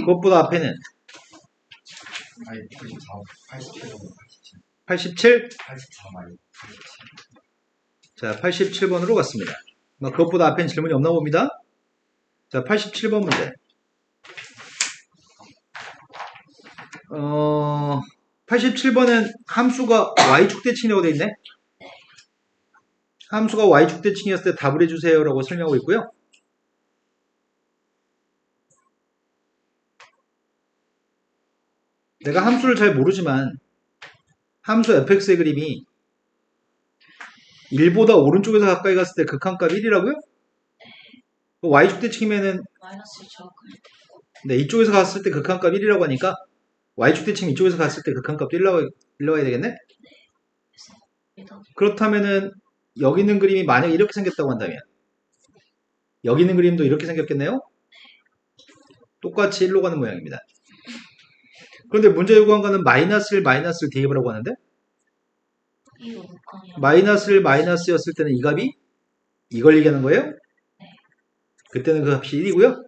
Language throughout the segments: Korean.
그것보다 앞에는 아니 84, 87, 87? 84 말이 87. 자, 87번으로 갔습니다. 그것보다 앞에는 질문이 없나 봅니다. 자, 87번 문제. 87번은 함수가 y축대칭이라고 되어 있네. 함수가 y축대칭이었을 때 답을 해주세요 라고 설명하고 있고요. 내가 함수를 잘 모르지만 함수 fx의 그림이 1보다 오른쪽에서 가까이 갔을 때 극한값 1이라고요? y축대칭이면은 마이너스를 정확할 때. 네, 이쪽에서 갔을 때 극한값 1이라고 하니까 y축대칭 이쪽에서 갔을 때 극한값 1나와야 되겠네? 그렇다면은 여기 있는 그림이 만약에 이렇게 생겼다고 한다면 여기 있는 그림도 이렇게 생겼겠네요? 똑같이 1로 가는 모양입니다. 그런데 문제 요구한 거는 마이너스를 대입을 하고 하는데 마이너스를 마이너스였을 때는 이 값이 이걸 얘기하는 거예요? 그때는 그 값이 1이고요.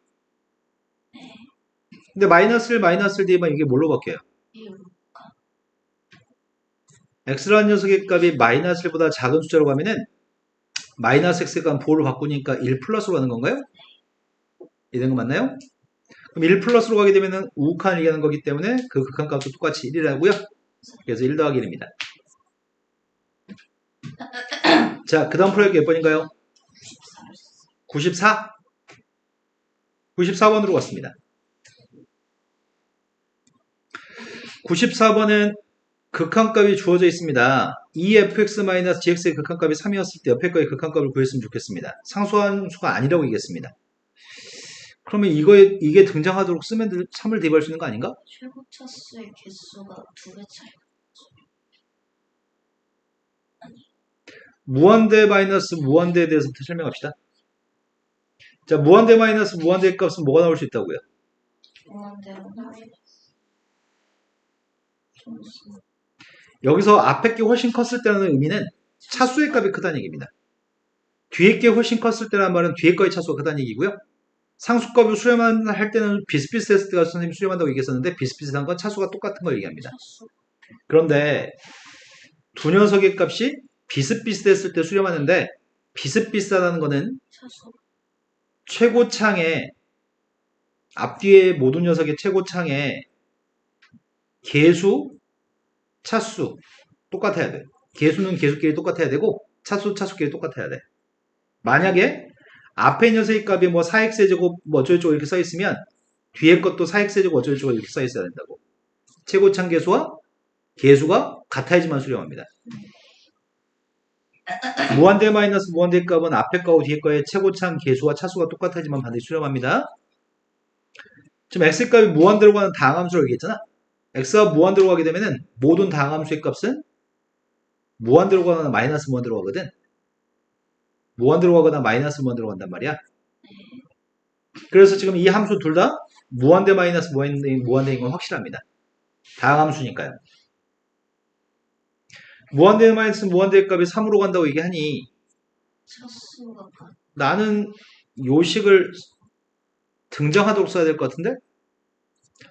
근데 마이너스를 대입하면 이게 뭘로 바뀌어요? x라는 녀석의 값이 마이너스보다 작은 숫자로 가면은 마이너스 x의 값 보호를 바꾸니까 1 플러스로 가는 건가요? 이런 거 맞나요? 그럼 1 플러스로 가게 되면은 우극한을 얘기하는 거기 때문에 그 극한값도 똑같이 1이라고요. 그래서 1 더하기 1입니다. 자, 그 다음 풀어야 몇 번인가요? 94? 94번으로 갔습니다. 94번은 극한값이 주어져 있습니다. 2fx-gx의 극한값이 3이었을 때 옆에 거의 극한값을 구했으면 좋겠습니다. 상수한 수가 아니라고 얘기했습니다. 그러면 이게 등장하도록 쓰면 3을 대입할 수 있는 거 아닌가? 최고 차수의 개수가 2배 차이가. 무한대 마이너스 무한대에 대해서부터 설명합시다. 자, 무한대 마이너스 무한대의 값은 뭐가 나올 수 있다고요? 무한대로 여기서 앞에 게 훨씬 컸을 때라는 의미는 차수의 값이 크다는 얘기입니다. 뒤에 게 훨씬 컸을 때라는 말은 뒤에 거의 차수가 크다는 얘기고요. 상수값을 수렴할 때는 비슷비슷했을 때가 선생님이 수렴한다고 얘기했었는데 비슷비슷한 건 차수가 똑같은 걸 얘기합니다. 그런데 두 녀석의 값이 비슷비슷했을 때 수렴하는데 비슷비슷하다는 거는 최고창에 앞뒤의 모든 녀석의 최고창에 개수, 차수 똑같아야 돼. 개수는 개수끼리 똑같아야 되고 차수끼리 똑같아야 돼. 만약에 앞에 녀석의 값이 뭐 4x제곱 뭐 어쩌고저쩌고 이렇게 써있으면 뒤에 것도 4x제곱 어쩌고저쩌고 이렇게 써있어야 된다고. 최고창 개수와 개수가 같아야지만 수렴합니다. 무한대 마이너스 무한대 값은 앞에 거하고 뒤에 거의 최고창 개수와 차수가 똑같아야지만 반드시 수렴합니다. 지금 x값이 무한대로 가는 다항함수라고 얘기했잖아. x가 무한대로 가게 되면은 모든 다항함수의 값은 무한대로 가거나 마이너스 무한대로 가거든. 무한대로 가거나 마이너스 무한대로 간단 말이야. 그래서 지금 이 함수 둘 다 무한대 마이너스 무한대인 건 확실합니다. 다항함수니까요. 무한대 마이너스 무한대의 값이 3으로 간다고 얘기하니 차수가 나는 요식을 등장하도록 써야 될 것 같은데?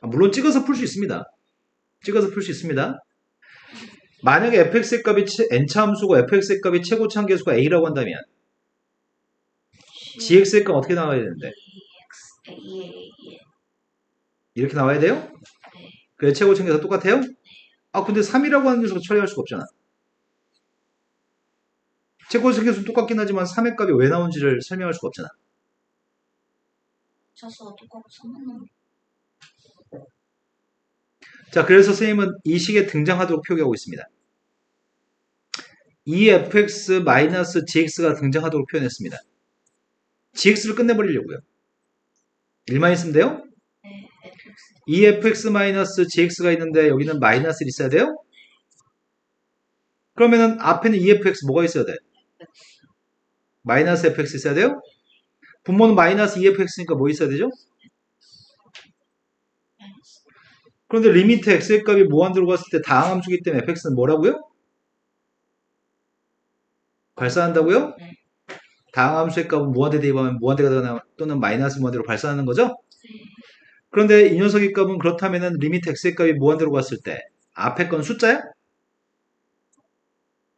물론 찍어서 풀 수 있습니다. 만약에 fx의 값이 n차 함수고 fx의 값이 최고차항 개수가 a라고 한다면 gx의 값 어떻게 나와야 되는데? 이렇게 나와야 돼요? 그래 최고차항 개수가 똑같아요? 근데 3이라고 하는 녀석을 처리할 수가 없잖아. 최고차항 개수는 똑같긴 하지만 3의 값이 왜 나온지를 설명할 수가 없잖아. 차수가 똑같고 3은 자, 그래서 선생님은 이 식에 등장하도록 표기하고 있습니다. 2fx-gx가 등장하도록 표현했습니다. gx를 끝내버리려고요. 1만 있으면 돼요? 2fx-gx가 있는데 여기는 마이너스 있어야 돼요? 그러면은 앞에는 2fx 뭐가 있어야 돼? 마이너스 fx 있어야 돼요? 분모는 마이너스 2fx니까 뭐 있어야 되죠? 그런데 리미트 x의 값이 무한대로 갔을 때 다항함수기 때문에 fx는 뭐라고요? 발산한다고요? 다항함수의 값은 무한대 대입하면 무한대가 되거나 또는 마이너스 무한대로 발산하는 거죠? 그런데 이 녀석의 값은 그렇다면은 리미트 x의 값이 무한대로 갔을 때 앞에 건 숫자야?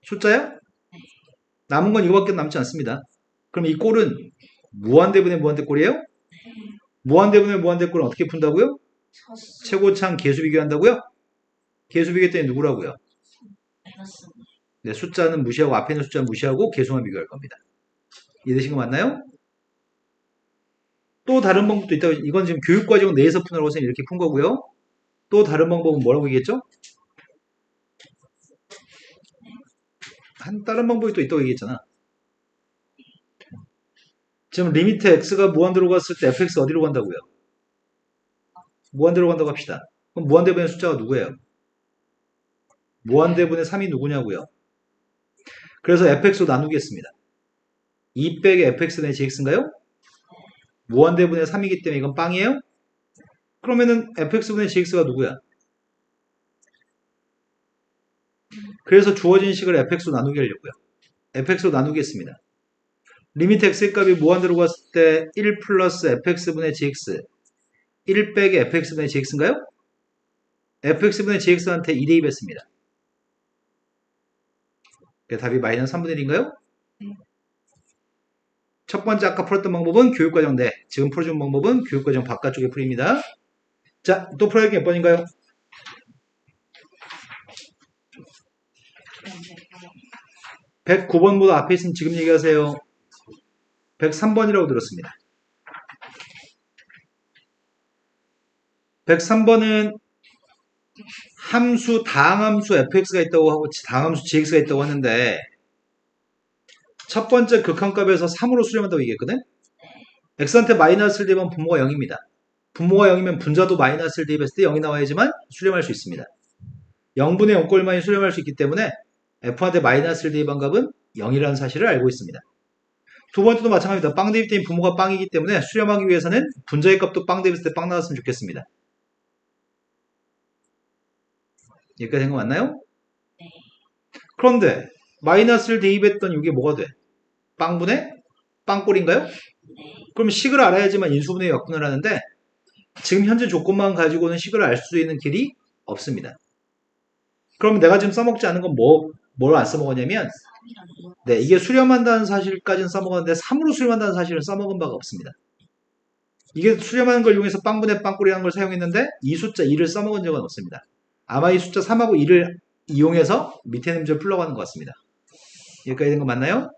숫자야? 남은 건 이거밖에 남지 않습니다. 그럼 이 꼴은 무한대분의 무한대 꼴이에요? 무한대분의 무한대 꼴은 어떻게 푼다고요? 차수 최고창 계수 비교한다고요? 계수 비교했더니 누구라고요? 마이너스 네, 숫자는 무시하고 앞에 있는 숫자는 무시하고 계수만 비교할 겁니다. 이해되신 거 맞나요? 또 다른 방법도 있다고. 이건 지금 교육과정 내에서 푸느라고 해서 이렇게 푼 거고요. 또 다른 방법은 뭐라고 얘기했죠? 다른 방법이 또 있다고 얘기했잖아. 지금 리미트 x가 무한대로 갔을 때 fx 어디로 간다고요? 무한대로 간다고 합시다. 그럼 무한대분의 숫자가 누구예요? 무한대분의 3이 누구냐고요? 그래서 fx로 나누겠습니다. 2 빼기 fx분의 gx인가요? 무한대분의 3이기 때문에 이건 빵이에요? 그러면은 fx분의 gx가 누구야? 그래서 주어진 식을 fx로 나누게 하려고요. fx로 나누겠습니다. 리미트 x의 값이 무한대로 갔을 때 1 플러스 fx분의 gx 1 빼기 fx분의 gx인가요? fx분의 gx한테 2 대입했습니다. 답이 마이너스 3분의 1인가요? 첫 번째 아까 풀었던 방법은 교육과정 내, 지금 풀어준 방법은 교육과정 바깥쪽에 풀입니다. 자, 또 풀어야 할 게 몇 번인가요? 109번보다 앞에 있으면 지금 얘기하세요. 103번이라고 들었습니다. 103번은 함수, 다항함수 fx가 있다고 하고 다항함수 gx가 있다고 하는데 첫 번째 극한값에서 3으로 수렴한다고 얘기했거든? x한테 마이너스를 대면 분모가 0입니다. 분모가 0이면 분자도 마이너스를 대입했을 때 0이 나와야지만 수렴할 수 있습니다. 0분의 0꼴만이 수렴할 수 있기 때문에 f한테 마이너스를 대입한 값은 0이라는 사실을 알고 있습니다. 두 번째도 마찬가지입니다. 빵 대입 때문에 분모가 빵이기 때문에 수렴하기 위해서는 분자의 값도 빵 대입했을 때 빵 나왔으면 좋겠습니다. 여기까지 된 거 맞나요? 네. 그런데 마이너스를 대입했더니 이게 뭐가 돼? 빵분의 빵꼴인가요? 네. 그럼 식을 알아야지만 인수분해 역분을 하는데 지금 현재 조건만 가지고는 식을 알 수 있는 길이 없습니다. 그럼 내가 지금 써먹지 않은 건 뭘 안 써먹었냐면 3이랑 네, 이게 수렴한다는 사실까지는 써먹었는데 3으로 수렴한다는 사실은 써먹은 바가 없습니다. 이게 수렴하는 걸 이용해서 빵분의 빵꼴이라는 걸 사용했는데 이 숫자 2를 써먹은 적은 없습니다. 아마 이 숫자 3하고 2를 이용해서 밑에 있는 문제를 풀려고 하는 것 같습니다. 여기까지 된 거 맞나요?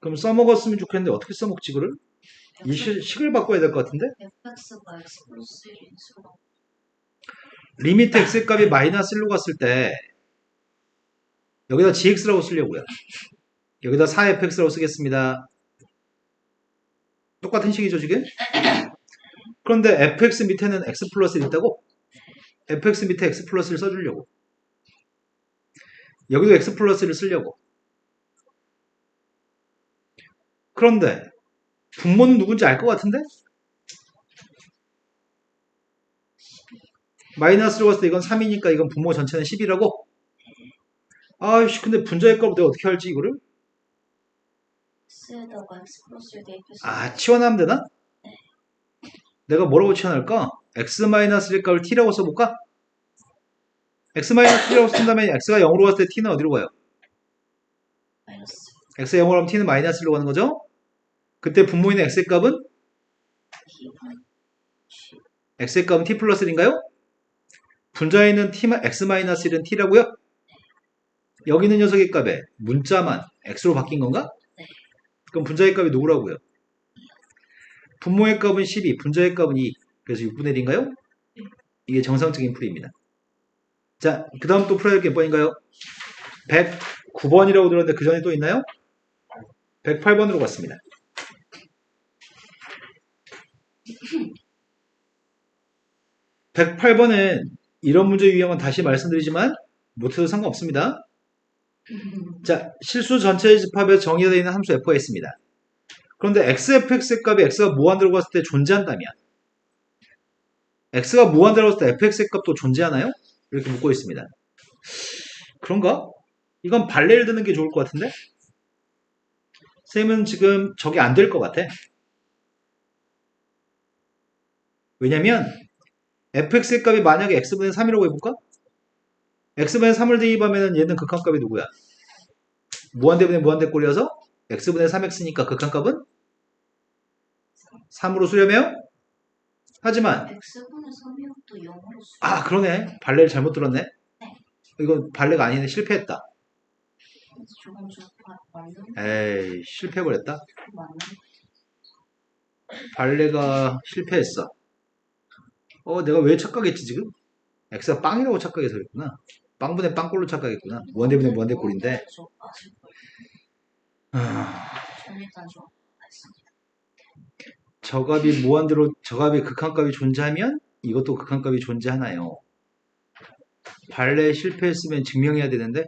그럼 써먹었으면 좋겠는데 어떻게 써먹지 그를? 이 식을 바꿔야 될 것 같은데? fx가 x 플러스 1인 수가 리미트 x 값이 마이너스 1로 갔을 때 여기다 gx라고 쓰려고요. 여기다 4fx라고 쓰겠습니다. 똑같은 식이죠 지금? 그런데 fx 밑에는 x 플러스 1이 있다고? fx 밑에 x 플러스 1 써주려고. 여기도 x 플러스 1을 쓰려고. 그런데 분모는 누군지 알 것 같은데? 마이너스로 갔을 때 이건 3이니까 이건 분모 전체는 10이라고? 아이씨 근데 분자의 값을 내가 어떻게 알지 이거를? x에다가 x 플러스 1 대입해서 아 치환하면 되나? 내가 뭐라고 치환할까? x-1 값을 t라고 써볼까? x-t라고 쓴다면 x가 0으로 갔을 때 t는 어디로 가요? 마이너스 x가 0으로 가면 t는 마이너스로 가는 거죠? 그때 분모인 x의 값은? x의 값은 t 플러스 1인가요? 분자에 있는 x-1은 t라고요? 여기 있는 녀석의 값에 문자만 x로 바뀐 건가? 네. 그럼 분자의 값이 누구라고요? 분모의 값은 12, 분자의 값은 2. 그래서 6분의 1인가요? 이게 정상적인 풀이입니다. 자, 그 다음 또 풀어야 될 게 몇 번인가요? 109번이라고 들었는데 그 전에 또 있나요? 108번으로 갔습니다. 108번은 이런 문제 유형은 다시 말씀드리지만 못해도 상관없습니다. 자, 실수 전체 집합에 정의되어 있는 함수 f가 있습니다. 그런데 xfx의 값이 x가 무한대로 갔을 때 존재한다면 x가 무한대로 갔을 때 fx의 값도 존재하나요? 이렇게 묻고 있습니다. 그런가? 이건 발레를 드는 게 좋을 것 같은데? 쌤은 지금 저게 안 될 것 같아. 왜냐면 fx의 값이 만약에 x분의 3이라고 해볼까? x분의 3을 대입하면 얘는 극한값이 누구야? 무한대분의 무한대꼴이어서 x분의 3x니까 극한값은 3으로 수렴해요? 하지만 X분의 3이요? 또 0으로 수. 아 그러네 발레를 잘못 들었네 네. 이건 발레가 아니네 실패했다 조금 맞는? 에이 실패해버렸다 맞는? 발레가 실패했어 내가 왜 착각했지 지금? x가 빵이라고 착각해서 그랬구나 빵분의 빵꼴로 착각했구나 무한대분의 무한대꼴인데 저는 일단 좀 알겠습니다. 저값이 극한값이 존재하면 이것도 극한값이 존재하나요? 발레 실패했으면 증명해야 되는데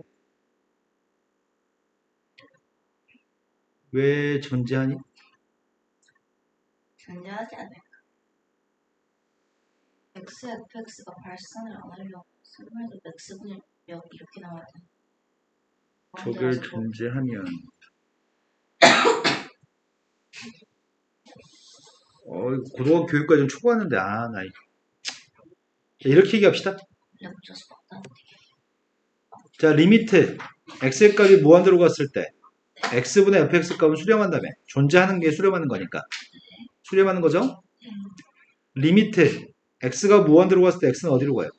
왜 존재하니? 존재하지 않을까? XFX가 발산을 안 하려고 설명해도 X분의 몇 이렇게 나와야 돼. 저게 존재하면 고등학교 교육과정 초과하는데 나 이렇게 얘기합시다 붙여서 바꿔. 자 리미트 x의 값이 무한대로 갔을 때 x분의 fx 값은 수렴한다며 존재하는 게 수렴하는 거니까 수렴하는 거죠 리미트 x가 무한대로 갔을 때 x는 어디로 가요?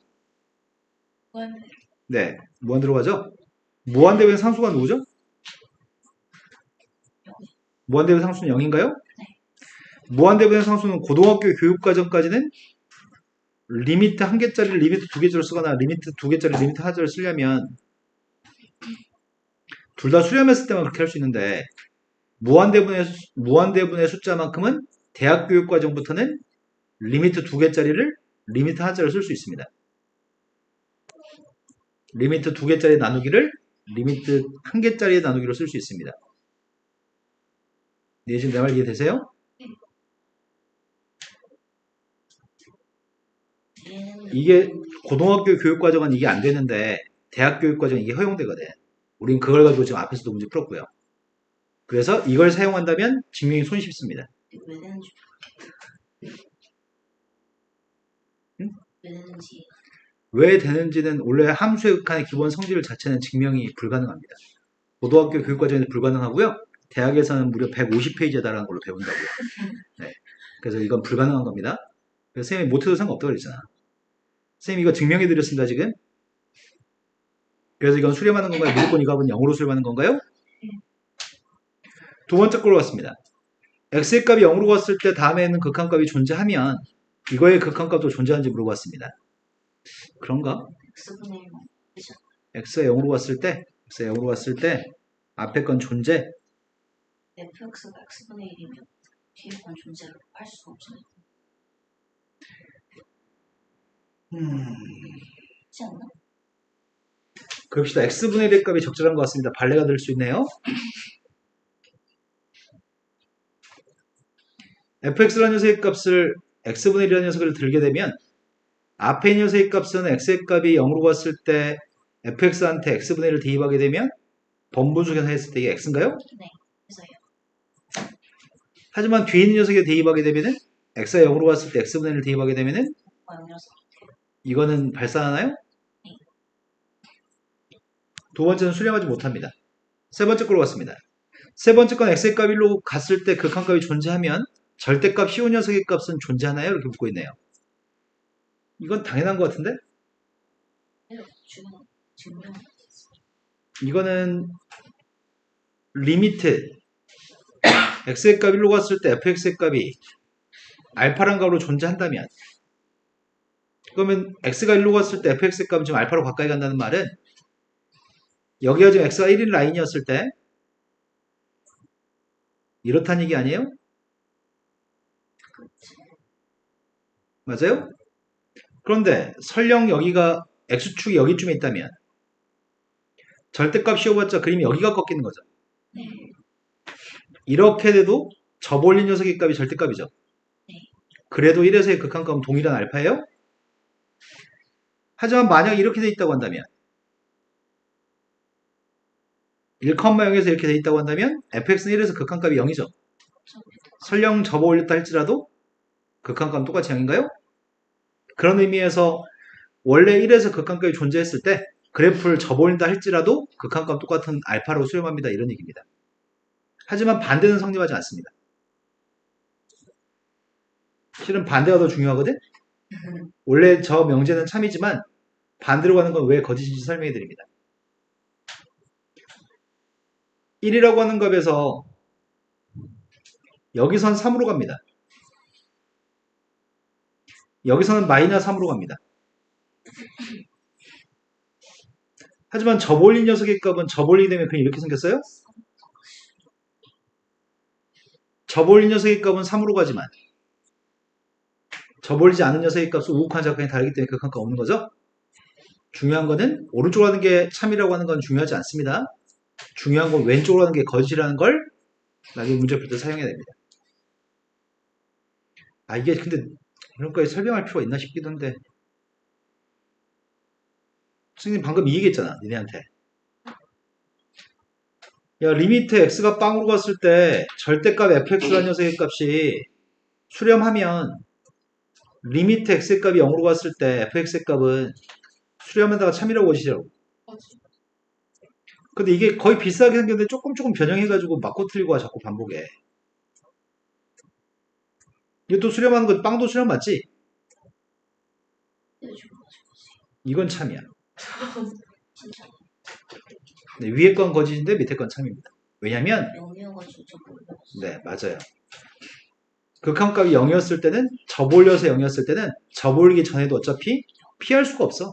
네 무한대로 가죠 무한대의 상수가 누구죠? 무한대의 상수는 0인가요? 무한대의 상수는 고등학교 교육과정까지는 리미트 한 개짜리를 리미트 두 개짜리로 쓰거나 리미트 두 개짜리 리미트 하나짜리를 쓰려면 둘 다 수렴했을 때만 그렇게 할 수 있는데 무한대분의 숫자만큼은 대학 교육과정부터는 리미트 두 개짜리를 리미트 하나짜리로 쓸 수 있습니다. 리미트 두 개짜리 나누기를 리미트 한 개짜리 나누기로 쓸 수 있습니다. 네, 지금 내 말 이해되세요? 이게 고등학교 교육과정은 이게 안 되는데 대학 교육과정은 이게 허용되거든. 우린 그걸 가지고 지금 앞에서도 문제 풀었고요. 그래서 이걸 사용한다면 증명이 손쉽습니다. 왜 되는지. 응? 왜 되는지. 왜 되는지는 원래 함수의 극한의 기본 성질 자체는 증명이 불가능합니다. 고등학교 교육과정에서 불가능하고요. 대학에서는 무려 150페이지에 달하는 걸로 배운다고요. 네. 그래서 이건 불가능한 겁니다. 그래서 선생님이 못해도 상관없다고 그랬잖아. 선생님 이거 증명해드렸습니다 지금. 그래서 이건 수렴하는 건가요? 무조건 이 값은 0으로 수렴하는 건가요? 두 번째 걸로 갔습니다. x의 값이 0으로 갔을 때 다음에 있는 극한값이 존재하면 이거의 극한값도 존재하는지 물어봤습니다. 그런가? X분의 1만. x가 0으로 갔을 때 앞에 건 존재 fx가 X분의 1이면 뒤에 건 존재를 할 수가 없잖아요. 그렇지 않나? 그럽시다. x분의 1의 값이 적절한 것 같습니다. 발레가 될 수 있네요. fx라는 녀석의 값을 x분의 1이라는 녀석을 들게 되면 앞에 있는 녀석의 값은 x의 값이 0으로 갔을 때 fx한테 x분의 1을 대입하게 되면 번분수 계산했을 때 이게 x인가요? 네. 그래서요. 하지만 뒤에 있는 녀석에 대입하게 되면은 x가 0으로 갔을 때 x분의 1을 대입하게 되면은 이거는 발산하나요? 네. 두 번째는 수렴하지 못합니다. 세 번째 걸로 갔습니다. 세 번째 건 x의 값 1로 갔을 때 극한값이 존재하면 절대값 C5 녀석의 값은 존재하나요? 이렇게 묻고 있네요. 이건 당연한 것 같은데? 이거는 리미트 x의 값 1로 갔을 때 fx의 값이 알파란 값으로 존재한다면 그러면 x가 1로 갔을 때 fx의 값은 지금 알파로 가까이 간다는 말은 여기가 지금 x가 1인 라인이었을 때 이렇다는 얘기 아니에요? 맞아요? 그런데 설령 여기가 x축이 여기쯤에 있다면 절대값 씌워봤자 그림이 여기가 꺾이는 거죠. 이렇게 돼도 접올린 녀석의 값이 절대값이죠. 그래도 1에서의 극한값은 동일한 알파예요? 하지만 만약 이렇게 돼 있다고 한다면 1,0에서 이렇게 돼 있다고 한다면 fx는 1에서 극한값이 0이죠. 설령 접어올렸다 할지라도 극한값은 똑같이 0인가요? 그런 의미에서 원래 1에서 극한값이 존재했을 때 그래프를 접어올린다 할지라도 극한값 똑같은 알파로 수렴합니다. 이런 얘기입니다. 하지만 반대는 성립하지 않습니다. 실은 반대가 더 중요하거든? 원래 저 명제는 참이지만 반대로 가는 건 왜 거짓인지 설명해 드립니다. 1이라고 하는 값에서 여기선 3으로 갑니다. 여기서는 마이너스 3으로 갑니다. 하지만 접올린 녀석의 값은 접올리게 되면 그냥 이렇게 생겼어요? 접올린 녀석의 값은 3으로 가지만 접올리지 않은 녀석의 값은 우극한 작한이 다르기 때문에 극한값 없는 거죠? 중요한 거는 오른쪽으로 하는 게 참이라고 하는 건 중요하지 않습니다. 중요한 건 왼쪽으로 하는 게 거짓이라는 걸 나중에 문제 풀 때 사용해야 됩니다. 아 이게 근데 이런 거에 설명할 필요가 있나 싶기도 한데 선생님 방금 이 얘기했잖아 니네한테. 야 리미트 x가 빵으로 갔을 때 절대값 fx라는 녀석의 값이 수렴하면 리미트 x의 값이 0으로 갔을 때 fx의 값은 수렴에다가 참이라고 하시죠. 근데 이게 거의 비슷하게 생겼는데 조금 변형해가지고 맞고 틀리고 자꾸 반복해. 이것도 수렴하는 거 빵도 수렴 맞지? 이건 참이야. 네, 위에 건 거짓인데 밑에 건 참입니다. 왜냐면 영이어가지고 저 몰랐어. 네 맞아요. 극한값이 0이었을 때는 접올려서 0이었을 때는 접올리기 전에도 어차피 피할 수가 없어.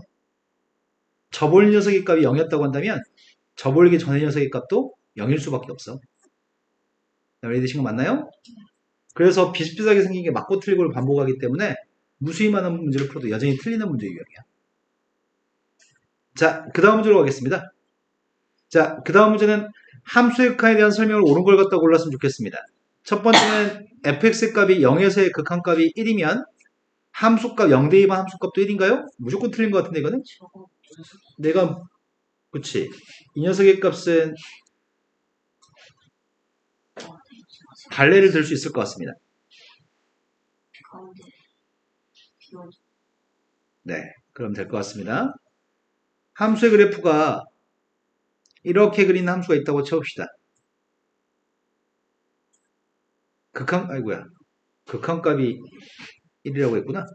접올린 녀석의 값이 0이었다고 한다면 접올리기 전의 녀석의 값도 0일 수밖에 없어. 이해되신 거 맞나요? 그래서 비슷비슷하게 생긴 게 맞고 틀리고를 반복하기 때문에 무수히 많은 문제를 풀어도 여전히 틀리는 문제 유형이야. 자, 그 다음 문제로 가겠습니다. 자, 그 다음 문제는 함수의 극한에 대한 설명을 옳은 걸 갖다 골랐으면 좋겠습니다. 첫 번째는 fx의 값이 0에서의 극한값이 1이면 함수값 0대 2반 함수값도 1인가요? 무조건 틀린 것 같은데 이거는? 저거 녀석 내가 그치 이 녀석의 값은 갈래를 들 수 있을 것 같습니다. 가운데 비워. 네, 그럼 될 것 같습니다. 함수의 그래프가 이렇게 그린 함수가 있다고 쳐봅시다. 극한값이 1이라고 했구나.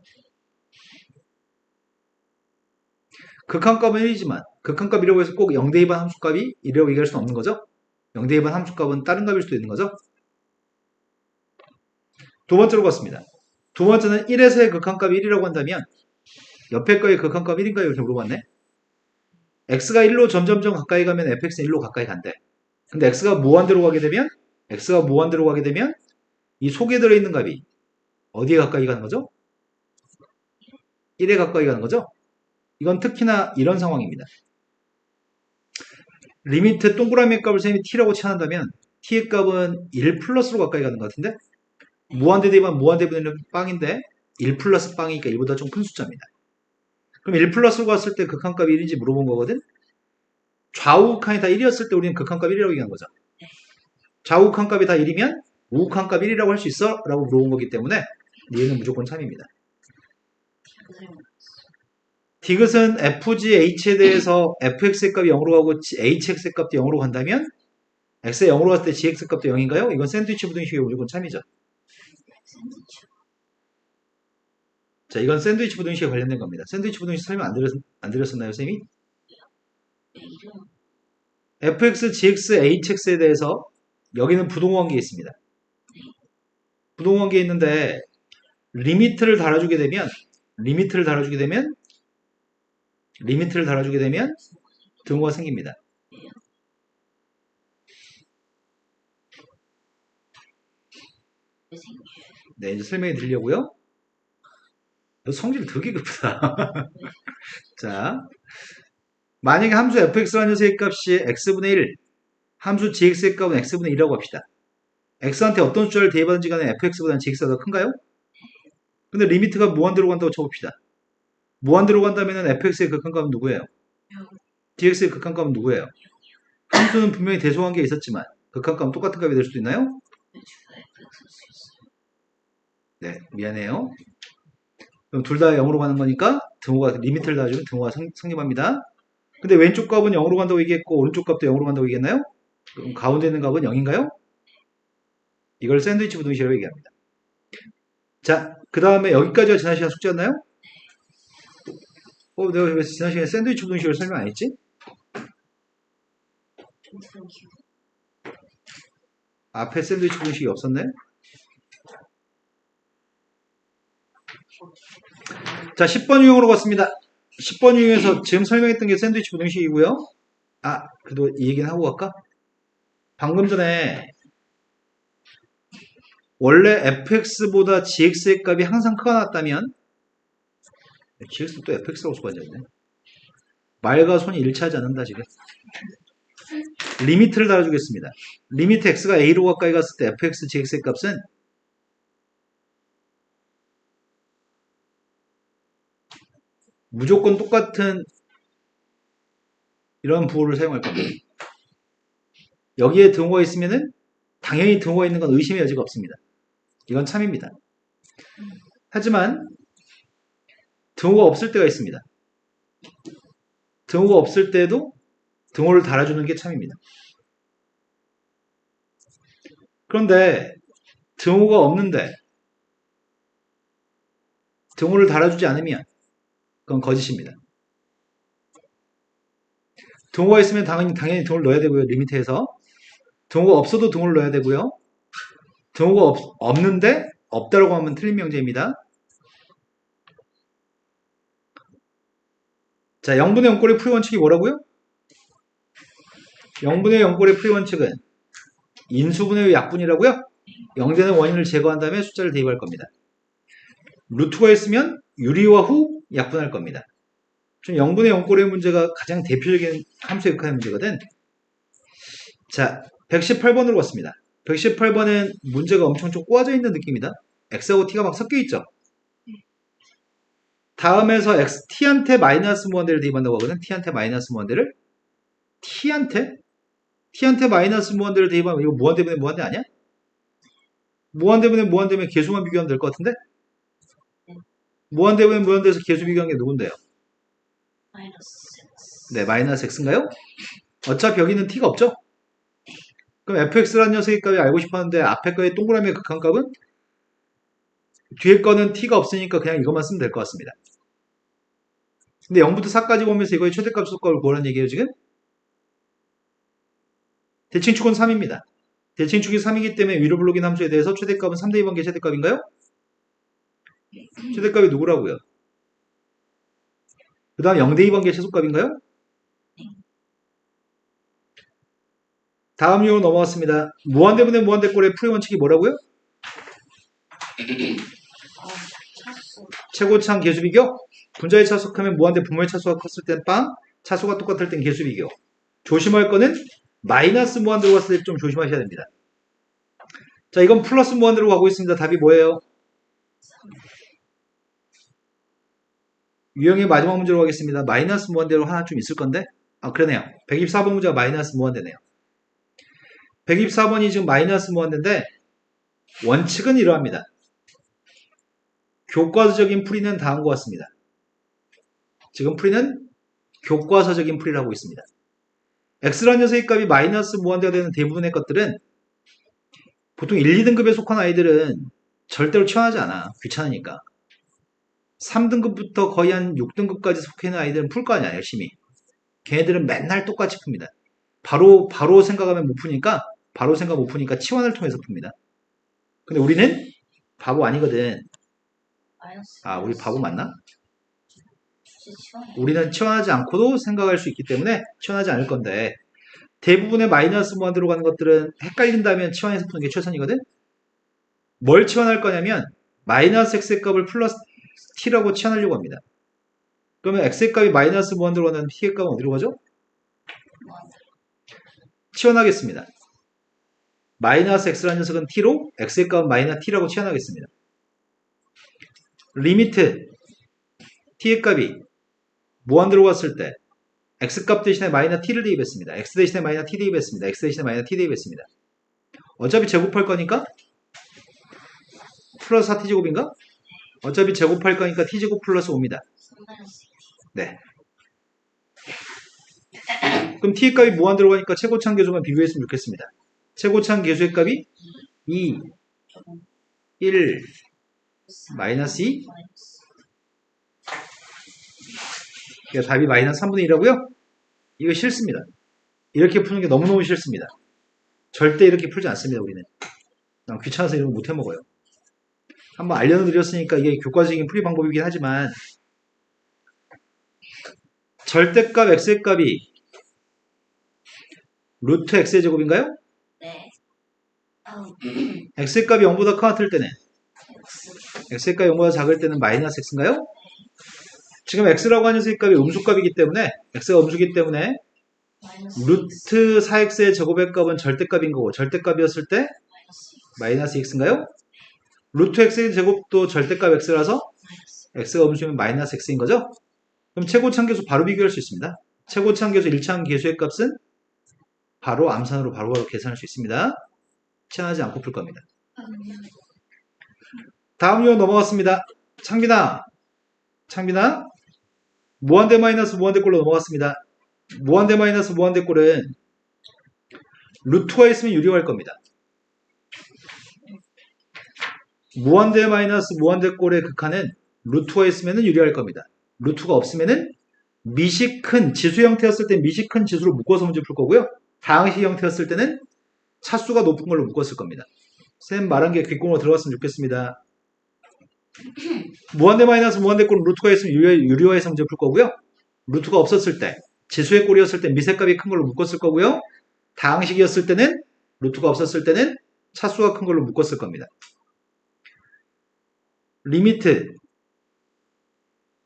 극한값은 1이지만 극한값이라고 해서 꼭 0대 2반 함수값이 1이라고 얘기할 수는 없는 거죠. 0대 2반 함수값은 다른 값일 수도 있는 거죠. 두 번째로 갔습니다. 두 번째는 1에서의 극한값이 1이라고 한다면 옆에 거의 극한값 1인가요? 이렇게 물어봤네. x가 1로 점점점 가까이 가면 fx는 1로 가까이 간대. 근데 x가 무한대로 가게 되면 이 속에 들어있는 값이 어디에 가까이 가는 거죠? 1에 가까이 가는 거죠? 이건 특히나 이런 상황입니다. 리미트 동그라미 값을 쌤이 t라고 치환한다면 t의 값은 1 플러스로 가까이 가는 것 같은데 무한대 대입하면 무한대 분의 빵인데 1 플러스 빵이니까 1보다 좀 큰 숫자입니다. 그럼 1 플러스로 갔을 때 극한값이 1인지 물어본 거거든? 좌우 극한이 다 1이었을 때 우리는 극한값 1이라고 얘기한 거죠. 좌우 극한값이 다 1이면 우극한값 1이라고 할 수 있어? 라고 물어본 거기 때문에 얘는 무조건 참입니다. 디귿은 fgH에 대해서 fx의 값이 0으로 가고 hx의 값도 0으로 간다면 x가 0으로 갔을 때 gx 값도 0인가요? 이건 샌드위치 부등식의 무조건 참이죠. 자, 이건 샌드위치 부등식에 관련된 겁니다. 샌드위치 부등식 설명 안 드렸었나요, 쌤이? fx, gx, hx에 대해서 여기는 부동관계에 있습니다. 부동관계에 있는데 리미트를 달아주게 되면 등호가 생깁니다. 네, 이제 설명해 드리려고요. 성질 되게 급하다. 자, 만약에 함수 fx라는 녀석의 값이 x분의 1, 함수 gx의 값은 x분의 1이라고 합시다. x한테 어떤 숫자를 대입하든지 간에 fx보다는 gx가 더 큰가요? 근데 리미트가 무한대로 간다고 쳐봅시다. 무한대로 간다면 fx의 극한값은 누구예요? gx의 극한값은 누구예요? 함수는 분명히 대소관계에 있었지만 극한값은 똑같은 값이 될 수도 있나요? 네, 미안해요. 그럼 둘 다 0으로 가는 거니까 등호가 리미트를 달아주면 등호가 성립합니다. 근데 왼쪽 값은 0으로 간다고 얘기했고 오른쪽 값도 0으로 간다고 얘기했나요? 그럼 가운데 있는 값은 0인가요? 이걸 샌드위치 부등식이라고 얘기합니다. 자, 그 다음에 여기까지가 지난 시간 숙제였나요? 내가 왜 지난 시간에 샌드위치 부등식을 설명 안 했지? 좀 그런 기분. 앞에 샌드위치 부등식이 없었네? 자, 10번 유형으로 갔습니다. 10번 유형에서 지금 설명했던 게 샌드위치 부등식이고요. 그래도 이 얘기는 하고 갈까? 방금 전에 원래 fx보다 gx의 값이 항상 크가 났다면 gx도 또 fx라고 써봤는데 말과 손이 일치하지 않는다 지금. 리미트를 달아주겠습니다. 리미트 x가 a로 가까이 갔을 때 fx, gx의 값은 무조건 똑같은 이런 부호를 사용할 겁니다. 여기에 등호가 있으면은 당연히 등호가 있는 건 의심의 여지가 없습니다. 이건 참입니다. 하지만 등호가 없을 때가 있습니다. 등호가 없을 때도 등호를 달아주는 게 참입니다. 그런데 등호가 없는데 등호를 달아주지 않으면 그건 거짓입니다. 등호가 있으면 당연히 등호를 넣어야 되고요. 리미트에서. 등호가 없어도 등호를 넣어야 되고요. 등호가 없는데 없다라고 하면 틀린 명제입니다. 자, 0분의 0꼴의 풀이 원칙이 뭐라고요? 0분의 0꼴의 풀이 원칙은 인수분의 약분이라고요? 0되는 원인을 제거한 다음에 숫자를 대입할 겁니다. 루트가 있으면 유리와 후 약분할 겁니다. 좀 0분의 0꼴의 문제가 가장 대표적인 함수에 극한의 문제거든. 자, 118번으로 갔습니다. 118번은 문제가 엄청 좀 꼬아져 있는 느낌이다. x하고 t가 막 섞여 있죠. 다음에서 t한테 마이너스 무한대를 대입한다고 하거든. t한테 마이너스 무한대를 t한테 마이너스 무한대를 대입하면 이거 무한대분의 무한대 아니야? 무한대분의 무한대면 계수만 비교하면 될 것 같은데? 무한대분의 무한대에서 계수 비교한 게 누군데요? 마이너스 X. 네, 마이너스 x인가요? 어차피 여기는 t가 없죠? 그럼 fx라는 녀석의 값이 알고 싶었는데 앞에 거의 동그라미의 극한값은 뒤에 거는 t가 없으니까 그냥 이것만 쓰면 될 것 같습니다. 근데 0부터 4까지 보면서 이거의 최대값, 소값을 구하라는 얘기예요, 지금? 대칭축은 3입니다. 대칭축이 3이기 때문에 위로 불러긴 함수에 대해서 최대값은 3대 2번개 최대값인가요? 최대값이 누구라고요? 그 다음 0대 2번개 최소값인가요? 다음 유형으로 넘어갔습니다. 무한대분의 무한대꼴의 풀이 원칙이 뭐라고요? 차수. 최고차항 계수비교? 분자의 차수가 크면 무한대 분모의 차수가 컸을 땐 빵, 차수가 똑같을 땐 계수비교. 조심할 거는 마이너스 무한대로 갔을 때 좀 조심하셔야 됩니다. 자, 이건 플러스 무한대로 가고 있습니다. 답이 뭐예요? 유형의 마지막 문제로 가겠습니다. 마이너스 무한대로 하나 좀 있을 건데? 그러네요. 124번 문제가 마이너스 무한대네요. 124번이 지금 마이너스 무한대인데 원칙은 이러합니다. 교과서적인 풀이는 다음과 같습니다. 지금 풀이는 교과서적인 풀이를 하고 있습니다. x라는 녀석의 값이 마이너스 무한대가 되는 대부분의 것들은 보통 1, 2등급에 속한 아이들은 절대로 치환하지 않아. 귀찮으니까. 3등급부터 거의 한 6등급까지 속해 있는 아이들은 풀 거 아니야, 열심히. 걔네들은 맨날 똑같이 풉니다. 바로 생각하면 못 푸니까, 바로 생각 못 푸니까 치환을 통해서 풉니다. 근데 우리는 바보 아니거든. 마이너스. 우리 바보 맞나? 치환. 우리는 치환하지 않고도 생각할 수 있기 때문에 치환하지 않을 건데, 대부분의 마이너스 무한대로 가는 것들은 헷갈린다면 치환해서 푸는 게 최선이거든? 뭘 치환할 거냐면, 마이너스 x의 값을 플러스 t라고 치환하려고 합니다. 그러면 x의 값이 마이너스 무한대로 가는 t의 값은 어디로 가죠? 치환하겠습니다. 마이너스 x라는 녀석은 t로 x의 값은 마이너스 t라고 치환하겠습니다. 리미트 t의 값이 무한대로 갔을 때 x값 대신에 마이너스 t를 대입했습니다. x 대신에 마이너스 t 대입했습니다. x 대신에 마이너스 t 대입했습니다. 어차피 제곱할 거니까 플러스 4t제곱인가? 어차피 제곱할 거니까 t제곱 플러스 5입니다. 3-2. 네. 그럼 t의 값이 무한 들어가니까 최고차항 계수만 비교했으면 좋겠습니다. 최고차항 계수의 값이 2, 1, 마이너스 2. 그러니까 답이 마이너스 3분의 1이라고요? 이거 싫습니다. 이렇게 푸는 게 너무너무 싫습니다. 절대 이렇게 풀지 않습니다, 우리는. 난 귀찮아서 이런 거 못 해먹어요. 한번 알려드렸으니까 이게 교과적인 풀이 방법이긴 하지만 절대값 x의 값이 루트 x의 제곱인가요? 네. x의 값이 0보다 커질 때는 X. x의 값이 0보다 작을 때는 마이너스 x인가요? 지금 x라고 하는 녀석의 값이 음수값이기 때문에 x가 음수기 때문에 마이너스 루트 4x의 제곱의 값은 절대값인 거고 절대값이었을 때 마이너스 마이너스 x인가요? 루트 x의 제곱도 절대값 x라서 마이너스. x가 음수면 마이너스 x인 거죠? 그럼 최고차항계수 바로 비교할 수 있습니다. 최고차항계수 1차항 계수의 값은 바로 암산으로 바로바로 계산할 수 있습니다. 치환하지 않고 풀 겁니다. 다음 유형 넘어갔습니다. 창빈아 무한대 마이너스 무한대꼴로 넘어갔습니다. 무한대 마이너스 무한대꼴은 루트가 있으면 유리화할 겁니다. 무한대 마이너스 무한대꼴의 극한은 루트가 있으면 유리할 겁니다. 루트가 없으면 미시 큰 지수 형태였을 때 미시 큰 지수로 묶어서 문제 풀 거고요. 다항식 형태였을 때는 차수가 높은 걸로 묶었을 겁니다. 쌤 말한 게 귓구멍으로 들어갔으면 좋겠습니다. 무한대 마이너스 무한대꼴은 루트가 있으면 유리화해서 문제 풀 거고요. 루트가 없었을 때 지수의 꼴이었을 때 미세값이 큰 걸로 묶었을 거고요. 다항식이었을 때는 루트가 없었을 때는 차수가 큰 걸로 묶었을 겁니다. 리미트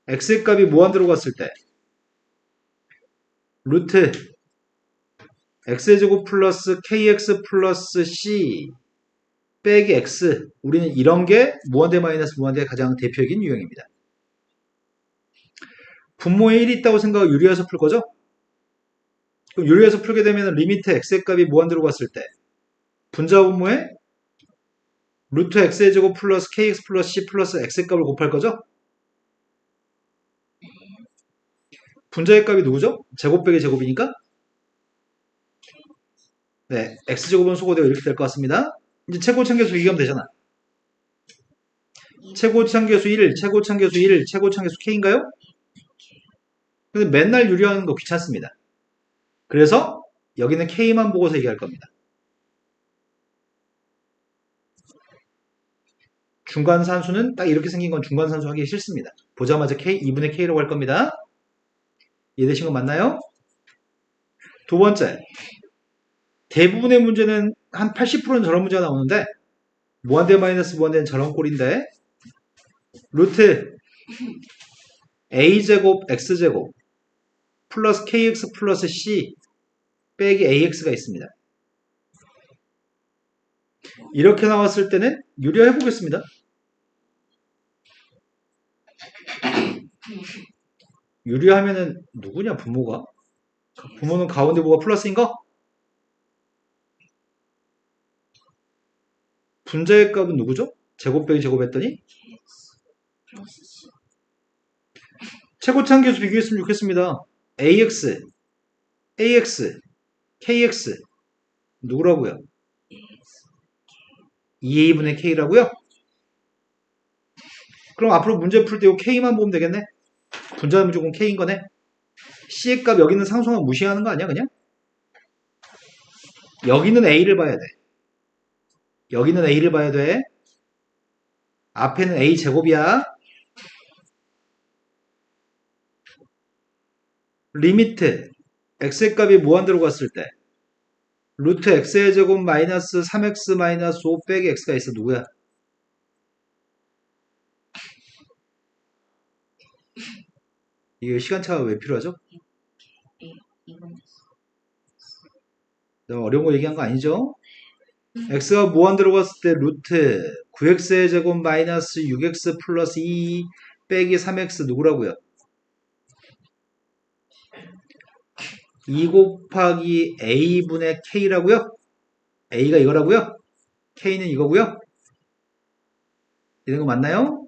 x의 값이 무한대로 갔을 때 루트 x의 제곱 플러스 kx 플러스 c 빼기 x 우리는 이런 게 무한대 마이너스 무한대의 가장 대표적인 유형입니다. 분모에 1이 있다고 생각하고 유리해서 풀 거죠? 그럼 유리해서 풀게 되면 리미트 x의 값이 무한대로 갔을 때 분자 분모에 루트 x의 제곱 플러스 kx 플러스 c 플러스 x의 값을 곱할 거죠? 분자의 값이 누구죠? 제곱 빼기 제곱이니까 네, x제곱은 소거되고 이렇게 될 것 같습니다. 이제 최고차항계수 비교하면 되잖아. 최고차항계수 1, 최고차항계수 1, 최고차항계수 k인가요? 근데 맨날 유리하는 거 귀찮습니다. 그래서 여기는 k만 보고서 얘기할 겁니다. 중간산수는 딱 이렇게 생긴 건 중간산수 하기 싫습니다. 보자마자 k, 2분의 k라고 할 겁니다. 이해되신 거 맞나요? 두 번째, 대부분의 문제는 한 80%는 저런 문제가 나오는데 무한대 마이너스 무한대는 저런 꼴인데 루트 a제곱 x제곱 플러스 kx 플러스 c 빼기 ax가 있습니다. 이렇게 나왔을 때는 유리화 해보겠습니다. 유리하면은 누구냐 부모가? 부모는 가운데 뭐가 플러스인 거? 분자의 값은 누구죠? 제곱 빼기 제곱 했더니 플러스 C. 최고차항계수 비교했으면 좋겠습니다. ax, kx 누구라고요? 2a분의 k라고요? 그럼 앞으로 문제 풀 때 이 k만 보면 되겠네? 분자는 무조건 k인 거네? c의 값 여기는 상수만 무시하는 거 아니야 그냥? 여기는 a를 봐야 돼. 여기는 a를 봐야 돼. 앞에는 a 제곱이야. 리미트 x의 값이 무한대로 갔을 때 루트 x의 제곱 마이너스 3x 마이너스 5 빼기 x가 있어. 누구야? 이게 시간차가 왜 필요하죠? 이건 너무 어려운 거 얘기한 거 아니죠? x가 무한대로 갔을 때 루트 9x의 제곱 마이너스 6x 플러스 2 빼기 3x 누구라고요? 2 곱하기 a분의 k라고요? a가 이거라고요? k는 이거고요? 이런 거 맞나요?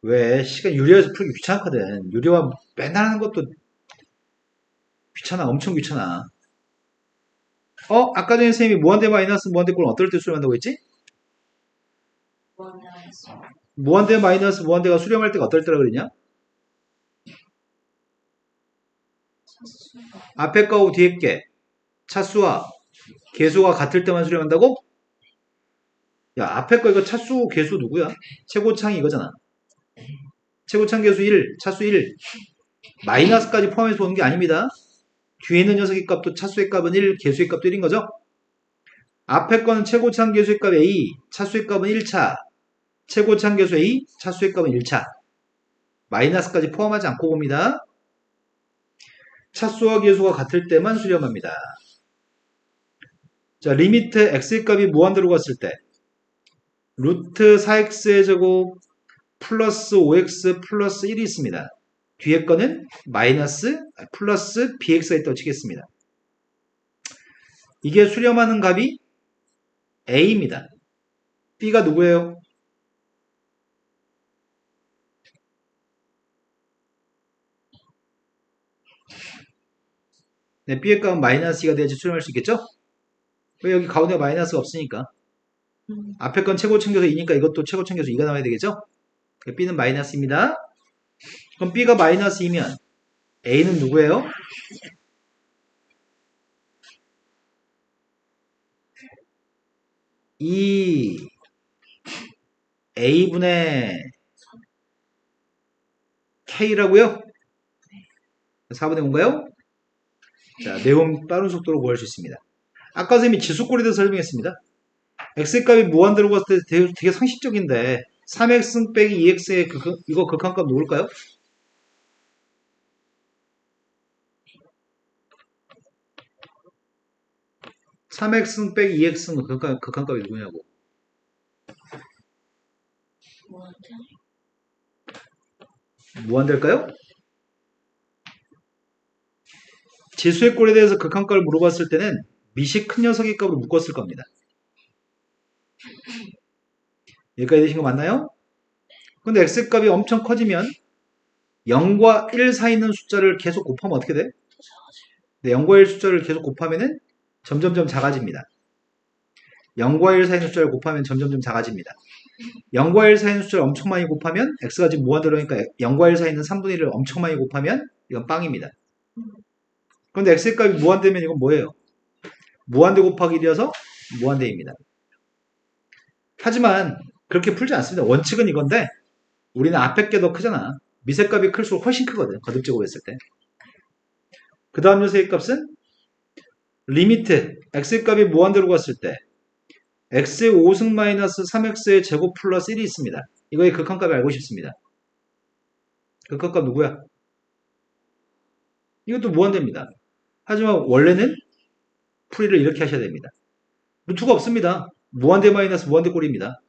왜? 시간 유리화에서 풀기 귀찮거든. 유리화 맨날 하는 것도 귀찮아. 엄청 귀찮아. 아까 전에 선생님이 무한대 마이너스 무한대 꼴은 어떨 때 수렴한다고 했지? 무한대 마이너스 무한대 마이너스 무한대가 수렴할 때가 어떨 때라 그랬냐? 차수가 앞에 거하고 뒤에 게 차수와 개수가 같을 때만 수렴한다고? 야, 앞에 거 이거 차수 개수 누구야? 최고창이 이거잖아. 최고창 개수 1, 차수 1. 마이너스까지 포함해서 오는 게 아닙니다. 뒤에 있는 녀석의 값도 차수의 값은 1, 개수의 값도 1인 거죠? 앞에 거는 최고창 개수의 값 A, 차수의 값은 1차. 최고창 개수 A, 차수의 값은 1차. 마이너스까지 포함하지 않고 봅니다. 차수와 개수가 같을 때만 수렴합니다. 자, 리미트 x의 값이 무한대로 갔을 때 루트 4x의 제곱 플러스 5x 플러스 1이 있습니다. 뒤에 거는 마이너스 플러스 bx가 있다고 치겠습니다. 이게 수렴하는 값이 a입니다. b가 누구예요? 네, b의 값은 마이너스 2가 돼야지 수렴할 수 있겠죠? 왜 여기 가운데 마이너스가 없으니까. 앞에 건 최고 챙겨서 2니까 이것도 최고 챙겨서 2가 나와야 되겠죠? b는 마이너스입니다. 그럼 b가 마이너스 2면 a는 누구예요? 이 a분의 k라고요? 4분의 5인가요? 자, 매우 빠른 속도로 구할 수 있습니다. 아까 선생님이 지수꼴에 대해서 설명했습니다. x값이 무한대로 갔을 때 되게 상식적인데 3x 빼기 2x의 이거 극한값 누굴까요? (3x) 빼기 2x는 극한값이 누구냐고. 무한대 무한대일까요? 지수의 꼴에 대해서 극한값을 물어봤을 때는 미시 큰 녀석의 값으로 묶었을 겁니다. 여기까지 되신 거 맞나요? 근데 x값이 엄청 커지면 0과 1 사이 있는 숫자를 계속 곱하면 어떻게 돼? 더 작아질 네, 0과 1 숫자를 계속 곱하면은 점점점 작아집니다. 0과 1 사이 있는 숫자를 곱하면 점점점 작아집니다. 0과 1 사이 있는 숫자를 엄청 많이 곱하면 x가 지금 무한대로니까 0과 1 사이 있는 3분의 1을 엄청 많이 곱하면 이건 빵입니다. 그런데 x의 값이 무한대면 이건 뭐예요? 무한대 곱하기 1이어서 무한대입니다. 하지만 그렇게 풀지 않습니다. 원칙은 이건데 우리는 앞에 게 더 크잖아. 미세값이 클수록 훨씬 크거든. 거듭제곱했을 때. 그 다음 녀석의 값은 리미트 x의 값이 무한대로 갔을 때 x의 5승 마이너스 3x의 제곱 플러스 1이 있습니다. 이거의 극한값을 알고 싶습니다. 극한값 누구야? 이것도 무한대입니다. 하지만 원래는 풀이를 이렇게 하셔야 됩니다. 루트가 없습니다. 무한대 마이너스 무한대 꼴입니다.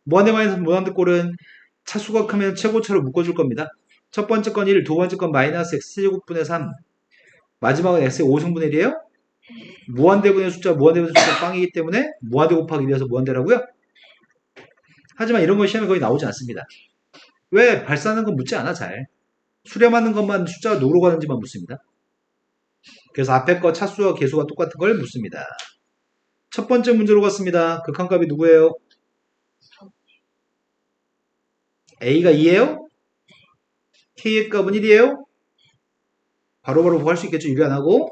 무한대 마이너스 무한대 꼴은 차수가 크면 최고차로 묶어줄 겁니다. 첫 번째 건 1, 두 번째 건 마이너스 x제곱분의 3, 마지막은 x의 5승분의 1이에요. 무한대분의 숫자, 무한대분의 숫자 빵이기 때문에 무한대 곱하기 1이어서 무한대라고요? 하지만 이런 거 시험에 거의 나오지 않습니다. 왜? 발사하는 건 묻지 않아, 잘. 수렴하는 것만 숫자가 누구로 가는지만 묻습니다. 그래서 앞에 거 차수와 개수가 똑같은 걸 묻습니다. 첫 번째 문제로 갔습니다. 극한값이 누구예요? A가 2예요? K의 값은 1이에요? 바로바로 구할 수 있겠죠, 유리 안 하고.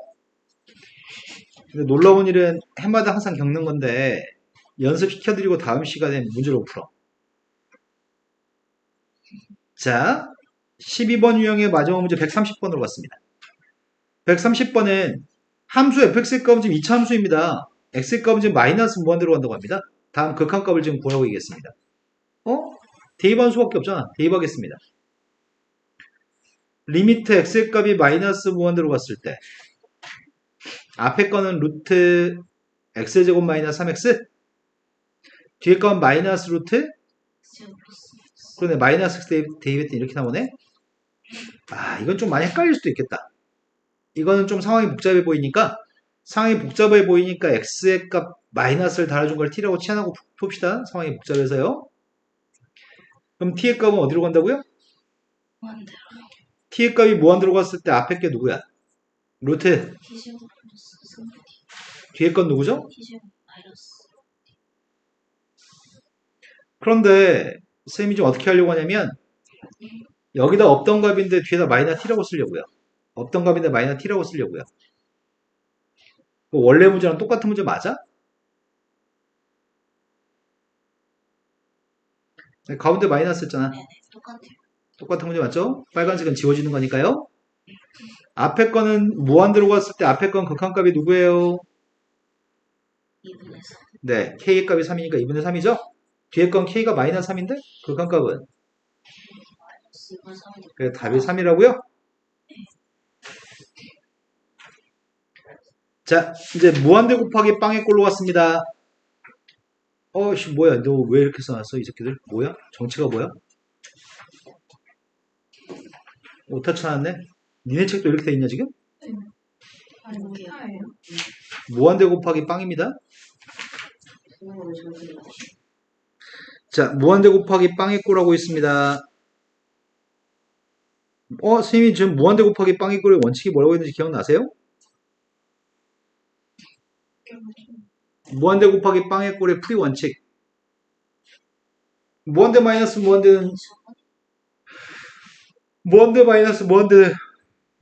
근데 놀라운 일은 해마다 항상 겪는 건데 연습시켜드리고 다음 시간에 문제로 풀어. 자, 12번 유형의 마지막 문제 130번으로 갔습니다. 130번은 함수 fx의 값은 지금 2차 함수입니다. x의 값은 지금 마이너스 무한대로 간다고 합니다. 다음 극한값을 지금 구하고 있겠습니다. 대입한 수밖에 없잖아. 대입하겠습니다. 리미트 x의 값이 마이너스 무한대로 갔을 때 앞에 거는 루트 x제곱 마이너스 3x, 뒤에 건 마이너스 루트, 제곱 플러스 그러네, 마이너스 x 대입했더니 이렇게 나오네. 이건 좀 많이 헷갈릴 수도 있겠다. 이거는 좀 상황이 복잡해 보이니까 x의 값 마이너스를 달아준 걸 t라고 치환하고 풉시다. 상황이 복잡해서요. 그럼 t의 값은 어디로 간다고요? 무한대로 t의 값이 무한대로 갔을 때 앞에 게 누구야? 루트 t제곱 플러스 3t 뒤에 건 누구죠? t제곱 마이너스 그런데 쌤이 좀 어떻게 하려고 하냐면 여기다 없던 값인데 뒤에다 마이너스 t라고 쓰려고요. 없던 값인데 마이너스 t라고 쓰려고요. 원래 문제랑 똑같은 문제 맞아? 네, 가운데 마이너스 했잖아. 네네 똑같아요. 똑같은 문제 맞죠? 빨간색은 지워지는 거니까요. 앞에 거는 무한대로 갔을 때 앞에 건 극한값이 누구예요? 2분의 4 네, k의 값이 3이니까 2분의 3이죠? 뒤에 건 k가 마이너스 3인데 극한값은? 마이너스 2분의 3이니까 그래서 답이 3이라고요? 자, 이제 무한대 곱하기 빵의 꼴로 갔습니다. 어씨 뭐야, 너 왜 이렇게 써놨어 이 새끼들? 뭐야? 정체가 뭐야? 오타 쳐놨네? 니네 책도 이렇게 돼 있냐 지금? 아니, 오타예요. 무한대 곱하기 빵입니다. 그거를 저기 자, 무한대 곱하기 빵의 꼴하고 있습니다. 선생님이 지금 무한대 곱하기 빵의 꼴의 원칙이 뭐라고 했는지 기억나세요? 무한대 곱하기 빵의 꼴의 풀이 원칙. 무한대 마이너스 무한대는 무한대 마이너스 무한대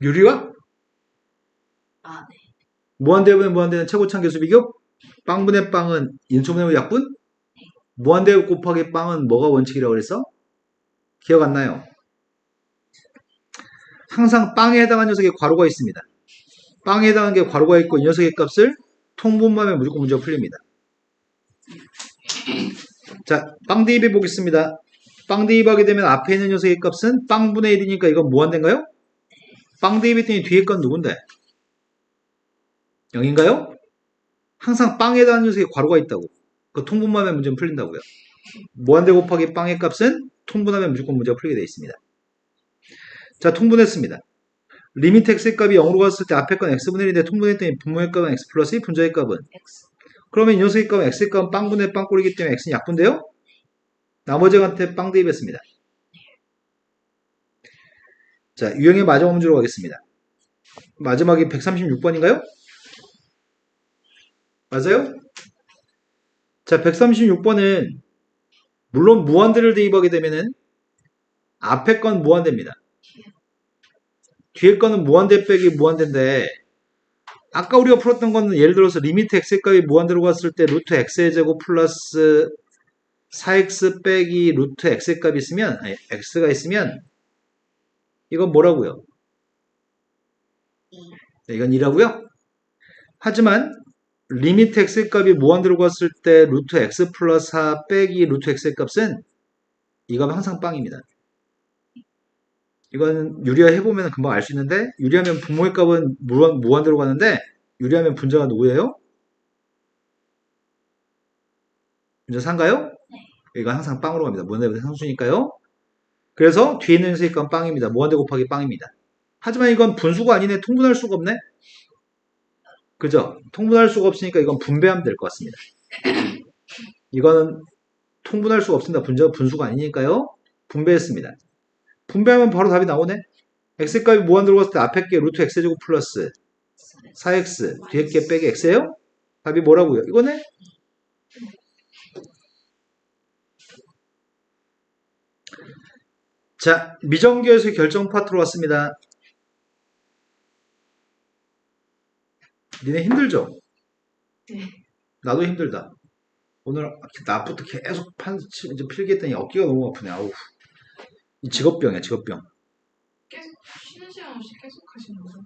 유리화? 아, 네. 무한대분의 무한대는 최고차항 계수 비교? 빵분의 빵은 인수분해 약분? 무한대 곱하기 빵은 뭐가 원칙이라고 그랬어? 기억 안 나요? 항상 빵에 해당하는 녀석에 괄호가 있습니다. 빵에 해당하는 게 괄호가 있고 이 녀석의 값을 통분하면 무조건 문제가 풀립니다. 자, 빵 대입해 보겠습니다. 빵 대입하게 되면 앞에 있는 녀석의 값은 빵분의 1이니까 이건 무한대인가요? 빵 대입했더니 뒤에 건 누군데? 0인가요? 항상 빵에 해당하는 녀석에 괄호가 있다고. 그 통분하면 문제는 풀린다고요. 무한대 곱하기 빵의 값은 통분하면 무조건 문제가 풀리게 되어 있습니다. 자, 통분했습니다. 리미트 x의 값이 0으로 갔을 때 앞에 건 x분의 1인데 통분했더니 분모의 값은 x 플러스 2, 분자의 값은? X 그러면 이 녀석의 값은 x의 값은 빵분의 빵꼴이기 때문에 x는 약분돼요? 나머지한테 빵 대입했습니다. 자, 유형의 마지막 문제로 가겠습니다. 마지막이 136번인가요? 맞아요? 자, 136번은 물론 무한대를 대입하게 되면은 앞에 건 무한대입니다. 뒤에 거는 무한대 빼기 무한대인데 아까 우리가 풀었던 거는 예를 들어서 리미트 x의 값이 무한대로 갔을 때 루트 x의 제곱 플러스 4x 빼기 루트 x의 값이 있으면 x가 있으면 이건 뭐라고요? 2 네, 이건 2라고요? 하지만 리미트 x의 값이 무한대로 갔을 때 루트 x 플러스 4 빼기 루트 x의 값은 이 값은 항상 빵입니다. 이건 유리화 해보면 금방 알 수 있는데 유리하면 분모의 값은 무한대로 가는데 유리하면 분자가 누구예요? 분자 4인가요? 네. 이건 항상 빵으로 갑니다. 무한대보다 상수니까요. 그래서 뒤에 있는 녀석의 값은 빵입니다. 무한대 곱하기 빵입니다. 하지만 이건 분수가 아니네. 통분할 수가 없네. 그죠? 통분할 수가 없으니까 이건 분배하면 될 것 같습니다. 이거는 통분할 수가 없습니다. 분수가 아니니까요. 분배했습니다. 분배하면 바로 답이 나오네. x값이 무한대로 갔을 때 앞에 게 루트 x제곱 플러스 4x 뒤에 게 빼기 x예요? 답이 뭐라고요? 이거네? 자, 미정계에서 결정 파트로 왔습니다. 니네 힘들죠? 네. 나도 힘들다. 오늘 낮부터 계속 이제 필기했더니 어깨가 너무 아프네. 아우. 이 직업병이야, 직업병. 계속 쉬는 시간 없이 계속 하시는 거예요?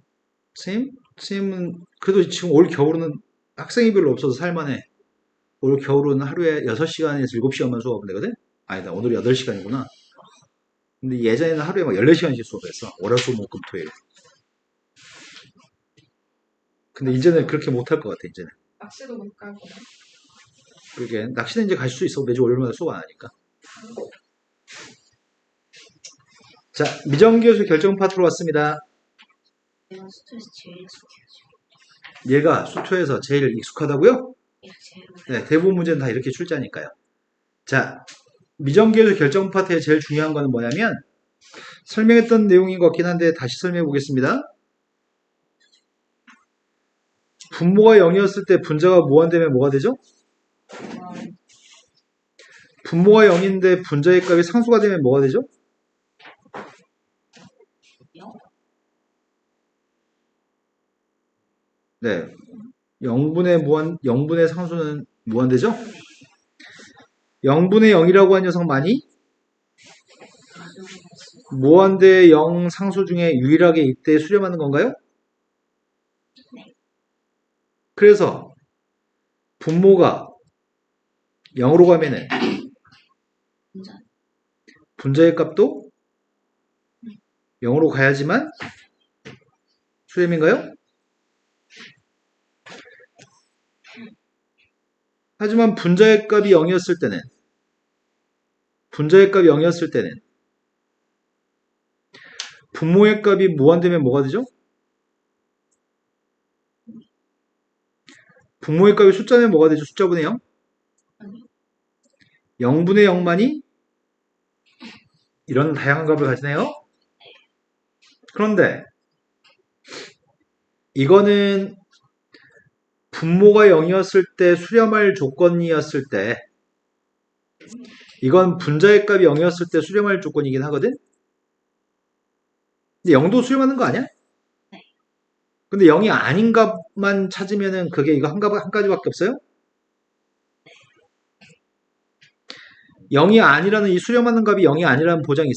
선생님은 그래도 지금 올 겨울은 학생이 별로 없어서 살만해. 올 겨울은 하루에 6시간에서 7시간만 수업하면 되거든? 아니다, 오늘 8시간이구나. 근데 예전에는 하루에 막 14시간씩 수업했어. 월화수목금토일. 근데 이제는 그렇게 못할 것 같아, 이제는. 낚시도 못 갈 거예요? 그러게, 낚시는 이제 갈 수 있어. 매주 월요일마다 수업 안 하니까. 자, 미정교수 결정 파트로 왔습니다. 내가 스트레스 제일 익숙해가지고 얘가 수초에서 제일 익숙하다고요? 이렇게 제일 오래 네, 대부분 문제는 다 이렇게 출제하니까요. 자, 미정계수 결정 파트의 제일 중요한 거는 뭐냐면 설명했던 내용인 것 같긴 한데 다시 설명해 보겠습니다. 분모가 0이었을 때 분자가 무한되면 뭐가 되죠? 분모가 0인데 분자의 값이 상수가 되면 뭐가 되죠? 네. 0분의 상수는 무한되죠? 0분의 0이라고 한 녀석만이 무한대 0 상수 중에 유일하게 이때 수렴하는 건가요? 그래서 분모가 0으로 가면은 분자. 분자의 값도 0으로 가야지만 수렴인가요? 하지만 분자의 값이 0이었을 때는 분모의 값이 무한되면 뭐가 되죠? 분모의 값이 숫자면 뭐가 되죠? 숫자분의 0? 0분의 0만이 이런 다양한 값을 가지네요. 그런데 이거는 분모가 0이었을 때 수렴할 조건이었을 때 이건 분자의 값이 0이었을 때 수렴할 조건이긴 하거든? 근데 0도 수렴하는 거 아니야? 근데 0이 아닌 값만 찾으면은 그게 이거 한 가지밖에 없어요? 0이 아니라는 이 수렴하는 값이 0이 아니라는 보장이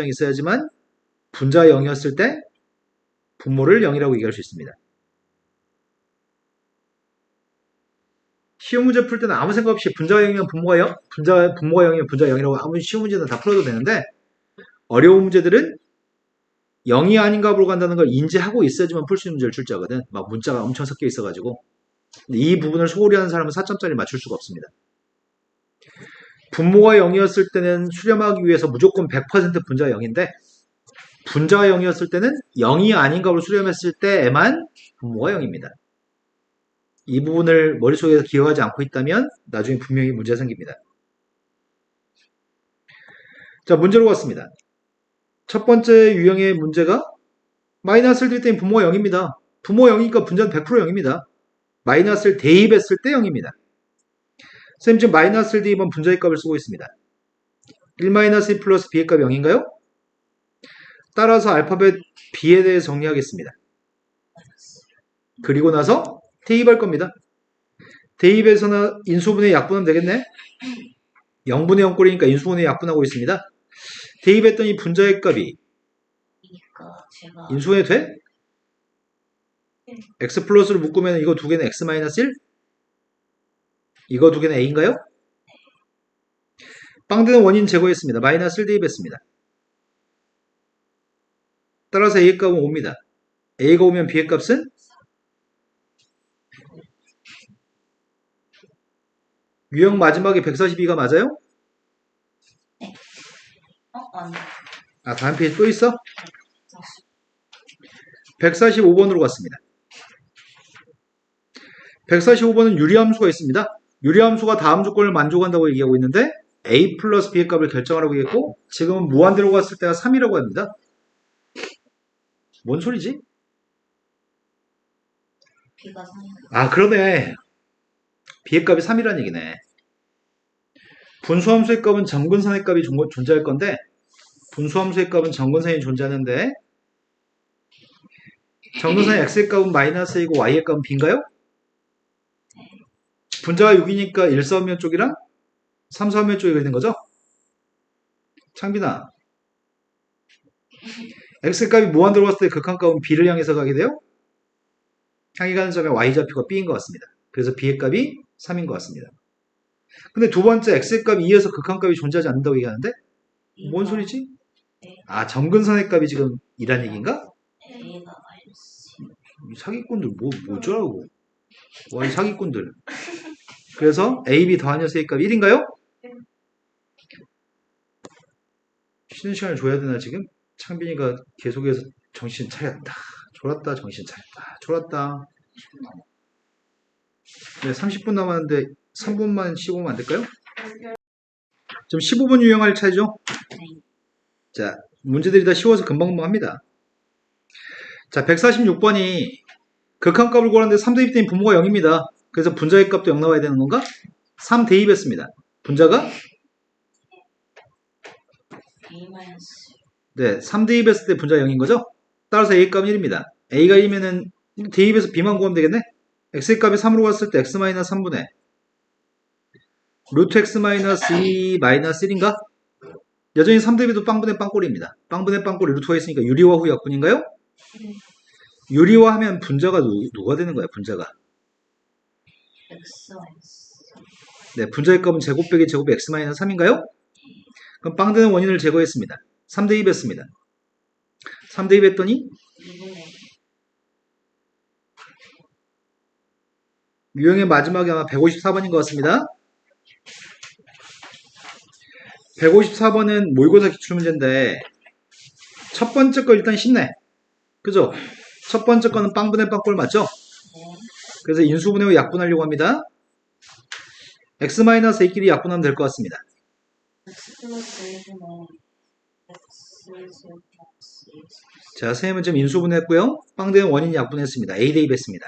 있어야지만 분자가 0이었을 때 분모를 0이라고 얘기할 수 있습니다. 쉬운 문제 풀 때는 아무 생각 없이 분자가 0이면 분모가 0, 분모가 0이면 분자가 0이라고 아무 쉬운 문제는 다 풀어도 되는데 어려운 문제들은 0이 아닌 값으로 간다는 걸 인지하고 있어야지만 풀 수 있는 문제를 출제하거든. 막 문자가 엄청 섞여 있어가지고 이 부분을 소홀히 하는 사람은 4점짜리 맞출 수가 없습니다. 분모가 0이었을 때는 수렴하기 위해서 무조건 100% 분자가 0인데 분자가 0이었을 때는 0이 아닌 값을 수렴했을 때에만 분모가 0입니다. 이 부분을 머릿속에서 기억하지 않고 있다면 나중에 분명히 문제가 생깁니다. 자, 문제로 갔습니다. 첫 번째 유형의 문제가 마이너스를 들일 때 분모가 0입니다. 분모가 0이니까 분자는 100% 0입니다. 마이너스를 대입했을 때 0입니다. 선생님 지금 마이너스를 대입한 분자의 값을 쓰고 있습니다. 1-2 플러스 b의 값이 0인가요? 따라서 알파벳 b에 대해 정리하겠습니다. 그리고 나서 대입할 겁니다. 대입에서는 인수분해 약분하면 되겠네? 0분의 0꼴이니까 인수분해 약분하고 있습니다. 대입했더니 분자의 값이 이니까 제가 인수분해 돼? x 플러스를 묶으면 이거 두 개는 x 마이너스 1? 이거 두 개는 a인가요? 빵되는 원인 제거했습니다. 마이너스 1 대입했습니다. 따라서 a의 값은 5입니다. a가 오면 b의 값은? 유형 마지막에 142가 맞아요? 아니 아, 다음 페이지 또 있어? 145번으로 갔습니다. 145번은 유리함수가 있습니다. 유리함수가 다음 조건을 만족한다고 얘기하고 있는데 a 플러스 b의 값을 결정하라고 얘기했고 지금은 무한대로 갔을 때가 3이라고 합니다. 뭔 소리지? B가 3이니까 아, 그러네. b의 값이 3이라는 얘기네. 분수함수의 값은 정근선의 값이 존재할 건데 분수함수의 값은 정근선이 존재하는데 정근선의 x의 값은 마이너스 a고 y의 값은 b인가요? 분자가 6이니까 1사분면 쪽이랑 3사분면 쪽이 있는 거죠? 창빈아, x의 값이 무한대로 갔을 때 극한값은 b를 향해서 가게 돼요? 향이 가는 점의 y좌표가 b인 것 같습니다. 그래서 b의 값이 3인 것 같습니다. 근데 두 번째 x의 값이 2에서 극한값이 존재하지 않는다고 얘기하는데 뭔 소리지? 아, 정근선의 값이 지금 2란 얘기인가? A가 마이너스 이 사기꾼들 뭐 어쩌라고. 와, 이 사기꾼들. 그래서 a, b 더한 녀석의 값 1인가요? 쉬는 시간을 줘야 되나 지금? 창빈이가 계속해서 정신 차렸다. 졸았다. 정신 차렸다. 졸았다. 네, 30분 남았는데 3분만 쉬고 오면 안 될까요? 좀 15분 유형할 차이죠? 네. 자, 문제들이 다 쉬워서 금방 합니다. 자, 146번이 극한값을 구하는데 3 대입된 분모가 0입니다. 그래서 분자의 값도 0 나와야 되는 건가? 3 대입했습니다. 분자가? A 마이너스 네, 3 대입했을 때 분자가 0인 거죠? 따라서 A 값은 1입니다. A가 1이면은 대입해서 B만 구하면 되겠네? X의 값이 3으로 갔을 때 X-3분의 루트 X-2 마이너스 1인가? 여전히 3 대입해도 빵분의 빵꼴입니다. 빵분의 빵꼴이 루트가 있으니까 유리화 후 약분인가요? 유리화 하면 분자가 누가 되는 거야, 분자가? X 마이너스 네, 분자의 값은 제곱 빼기 제곱이 X-3인가요? 그럼 빵 되는 원인을 제거했습니다. 3 대입했습니다. 3 대입했더니 2분의 유형의 마지막이 아마 154번인 것 같습니다. 154번은 모의고사 기출문제인데 첫 번째 거 일단 쉽네. 그죠? 첫 번째 거는 빵분의 빵꼴 맞죠? 그래서 인수분해 후 약분하려고 합니다. X-A끼리 약분하면 될 것 같습니다. X 플러스 1분의 X 제곱 플러스 X 자, 선생님은 지금 인수분해했고요. 빵 되는 원인 약분했습니다. A 대입했습니다.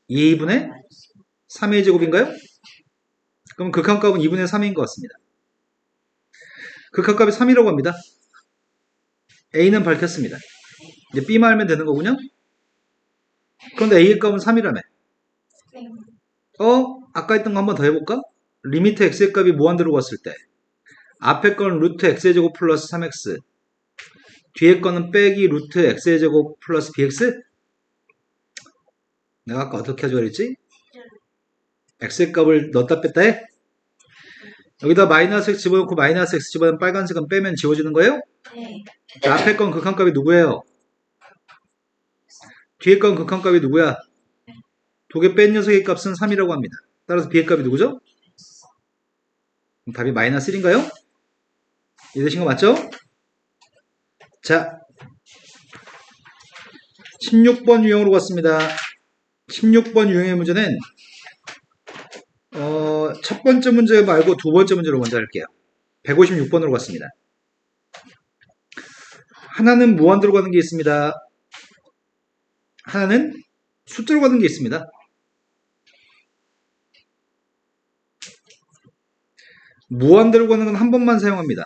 2분의 마이너스 3의 제곱인가요? 그럼 극한값은 2분의 3인 것 같습니다. 극한값이 3이라고 합니다. A는 밝혔습니다. 이제 B만 알면 되는 거군요. 그런데 A의 값은 3이라며. 아까 했던 거 한번 더 해볼까? 리미트 X의 값이 무한대로 갔을 때 앞에 거는 루트 X의 제곱 플러스 3X 뒤에 거는 빼기 루트 X의 제곱 플러스 BX? 내가 아까 어떻게 하자고 그랬지? X의 값을 넣었다 뺐다 해? 여기다 마이너스 X 집어넣고 마이너스 X 집어넣으면 빨간색은 빼면 지워지는 거예요? 네. 자, 앞에 건 극한값이 누구예요? 뒤에 건 극한값이 누구야? 두 개 뺀 녀석의 값은 3이라고 합니다. 따라서 B의 값이 누구죠? 그럼 답이 마이너스 1인가요? 이해되신 거 맞죠? 자, 16번 유형으로 갔습니다. 16번 유형의 문제는 첫 번째 문제 말고 두 번째 문제로 먼저 할게요. 156번으로 갔습니다. 하나는 무한대로 가는 게 있습니다. 하나는 숫자로 가는 게 있습니다. 무한대로 가는 건 한 번만 사용합니다.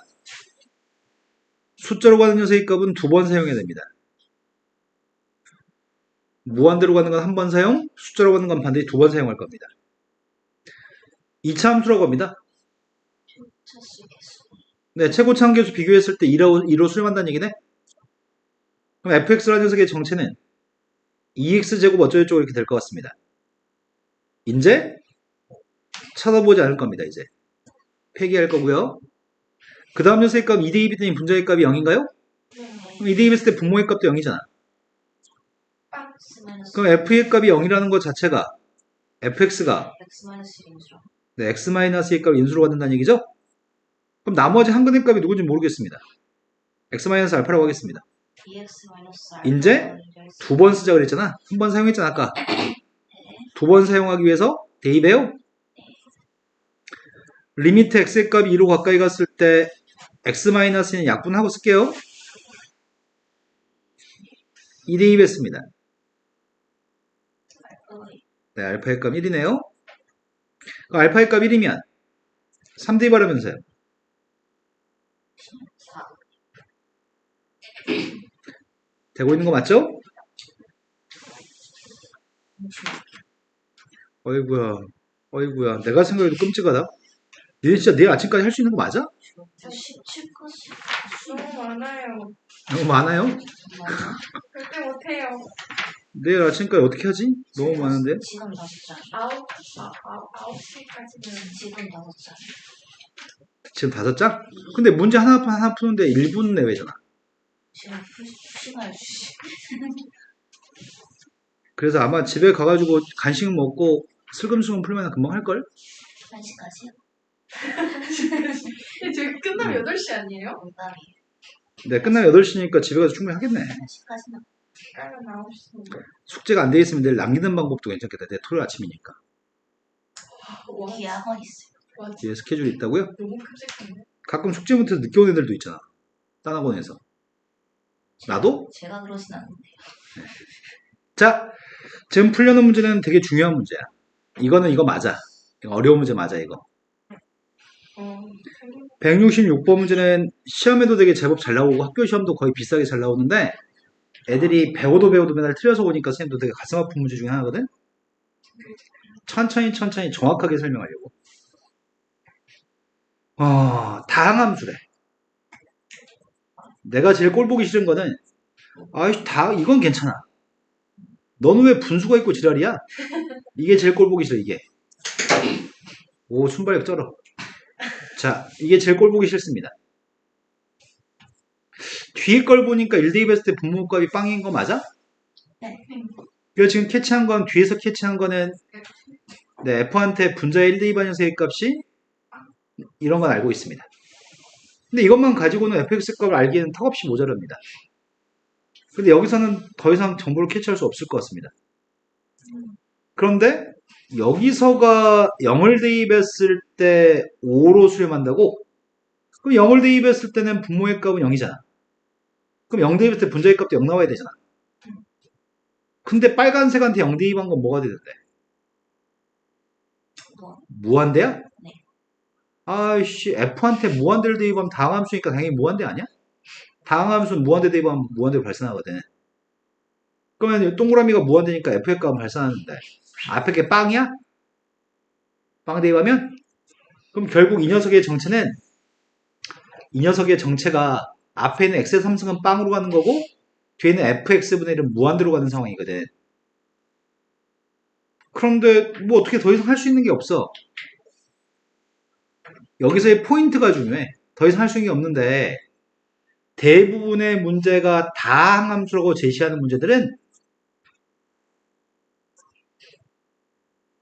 숫자로 가는 녀석의 값은 두 번 사용해야 됩니다. 무한대로 가는 건 한 번 사용, 숫자로 가는 건 반드시 두 번 사용할 겁니다. 2차 함수라고 합니다. 차수 개수 네, 최고차 함계수 비교했을 때 2로 수렴한다는 얘기네? 그럼 fx라는 녀석의 정체는 2x제곱 어쩌고저쩌고 이렇게 될 것 같습니다. 이제 쳐다보지 않을 겁니다. 이제 폐기할 거고요. 그 다음 녀석의 값 2대입이 더니 분자의 값이 0인가요? 그럼 2대입했을 때 분모의 값도 0이잖아. X 마이너스 그럼 f의 값이 0이라는 것 자체가 fx가 X 마이너스 1이죠. 네, x-의 값을 인수로 받는다는 얘기죠? 그럼 나머지 한 근의 값이 누군지 모르겠습니다. x-알파라고 하겠습니다. BX 마이너스 이제 두 번 쓰자 그랬잖아. 한 번 사용했잖아 아까. 두 번 사용하기 위해서 대입해요. 리미트 x의 값이 2로 가까이 갔을 때 x-는 약분하고 쓸게요. 2 대입했습니다. 네, 알파의 값 1이네요. 알파의 값 1이면 3 대입하려면서요. 4 되고 있는 거 맞죠? 어이구야. 내가 생각해도 끔찍하다. 니네 진짜 내일 아침까지 할 수 있는 거 맞아? 저 17컷이 너무 많아요. 너무 많아요? 맞나? 절대 못해요. 내일 아침까지 어떻게 하지? 너무 많은데? 지금 5장 9시까지는 지금 5장 지금 5장? 근데 문제 하나 푸는데 1분 내외잖아. 지금 시간을 주시 그래서 아마 집에 가가지고 간식 먹고 슬금슬금 풀면 금방 할걸? 1시까지요? 저희 끝나면 8시 아니에요? 농담이 네, 끝나면 8시니까 집에 가서 충분히 하겠네. 1시까지는 깔면 9시. 숙제가 안 돼 있으면 내일 남기는 방법도 괜찮겠다. 내 토요일 아침이니까. 여기 학원 있어요. 와, 뒤에 스케줄이 있다고요? 너무 끔찍한데? 가끔 숙제 못해서 늦게 오는 애들도 있잖아. 딴 학원에서. 나도? 제가 그러진 않는데. 자, 지금 풀려놓은 문제는 되게 중요한 문제야. 이거는 이거 맞아. 이거 어려운 문제 맞아, 이거. 166번 문제는 시험에도 되게 제법 잘 나오고 학교 시험도 거의 비싸게 잘 나오는데 애들이 배워도 맨날 틀려서 오니까 선생님도 되게 가슴 아픈 문제 중에 하나거든? 천천히 정확하게 설명하려고. 다항함수래. 내가 제일 꼴 보기 싫은 거는 이건 괜찮아. 너는 왜 분수가 있고 지랄이야? 이게 제일 꼴 보기 싫어, 이게. 오, 순발력 쩔어. 자, 이게 제일 꼴 보기 싫습니다. 뒤에 걸 보니까 1대입했을 때 분모값이 빵인 거 맞아? 네. 이거 지금 캐치한 건, 뒤에서 캐치한 거는, 네, F한테 분자의 1대2 반영세의 값이 이런 건 알고 있습니다. 근데 이것만 가지고는 fx 값을 알기에는 턱없이 모자랍니다. 근데 여기서는 더 이상 정보를 캐치할 수 없을 것 같습니다. 그런데 여기서가 0을 대입했을 때 5로 수렴한다고? 그럼 0을 대입했을 때는 분모의 값은 0이잖아. 그럼 0 대입했을 때 분자의 값도 0 나와야 되잖아. 근데 빨간색한테 0 대입한 건 뭐가 되는데? 무한대야? 네. 아이씨, F한테 무한대를 대입하면 다항함수니까 당연히 무한대 아니야? 다항함수는 무한대 대입하면 무한대로 발산하거든. 그러면 동그라미가 무한대니까 F의 값은 발산하는데 앞에 게 빵이야? 빵 대입하면? 그럼 결국 이 녀석의 정체가 앞에 있는 x의 3승은 빵으로 가는 거고 뒤에는 fx분의 1은 무한대로 가는 상황이거든. 그런데 뭐 어떻게 더 이상 할 수 있는 게 없어. 여기서의 포인트가 중요해. 더 이상 할 수 있는 게 없는데 대부분의 문제가 다항함수라고 제시하는 문제들은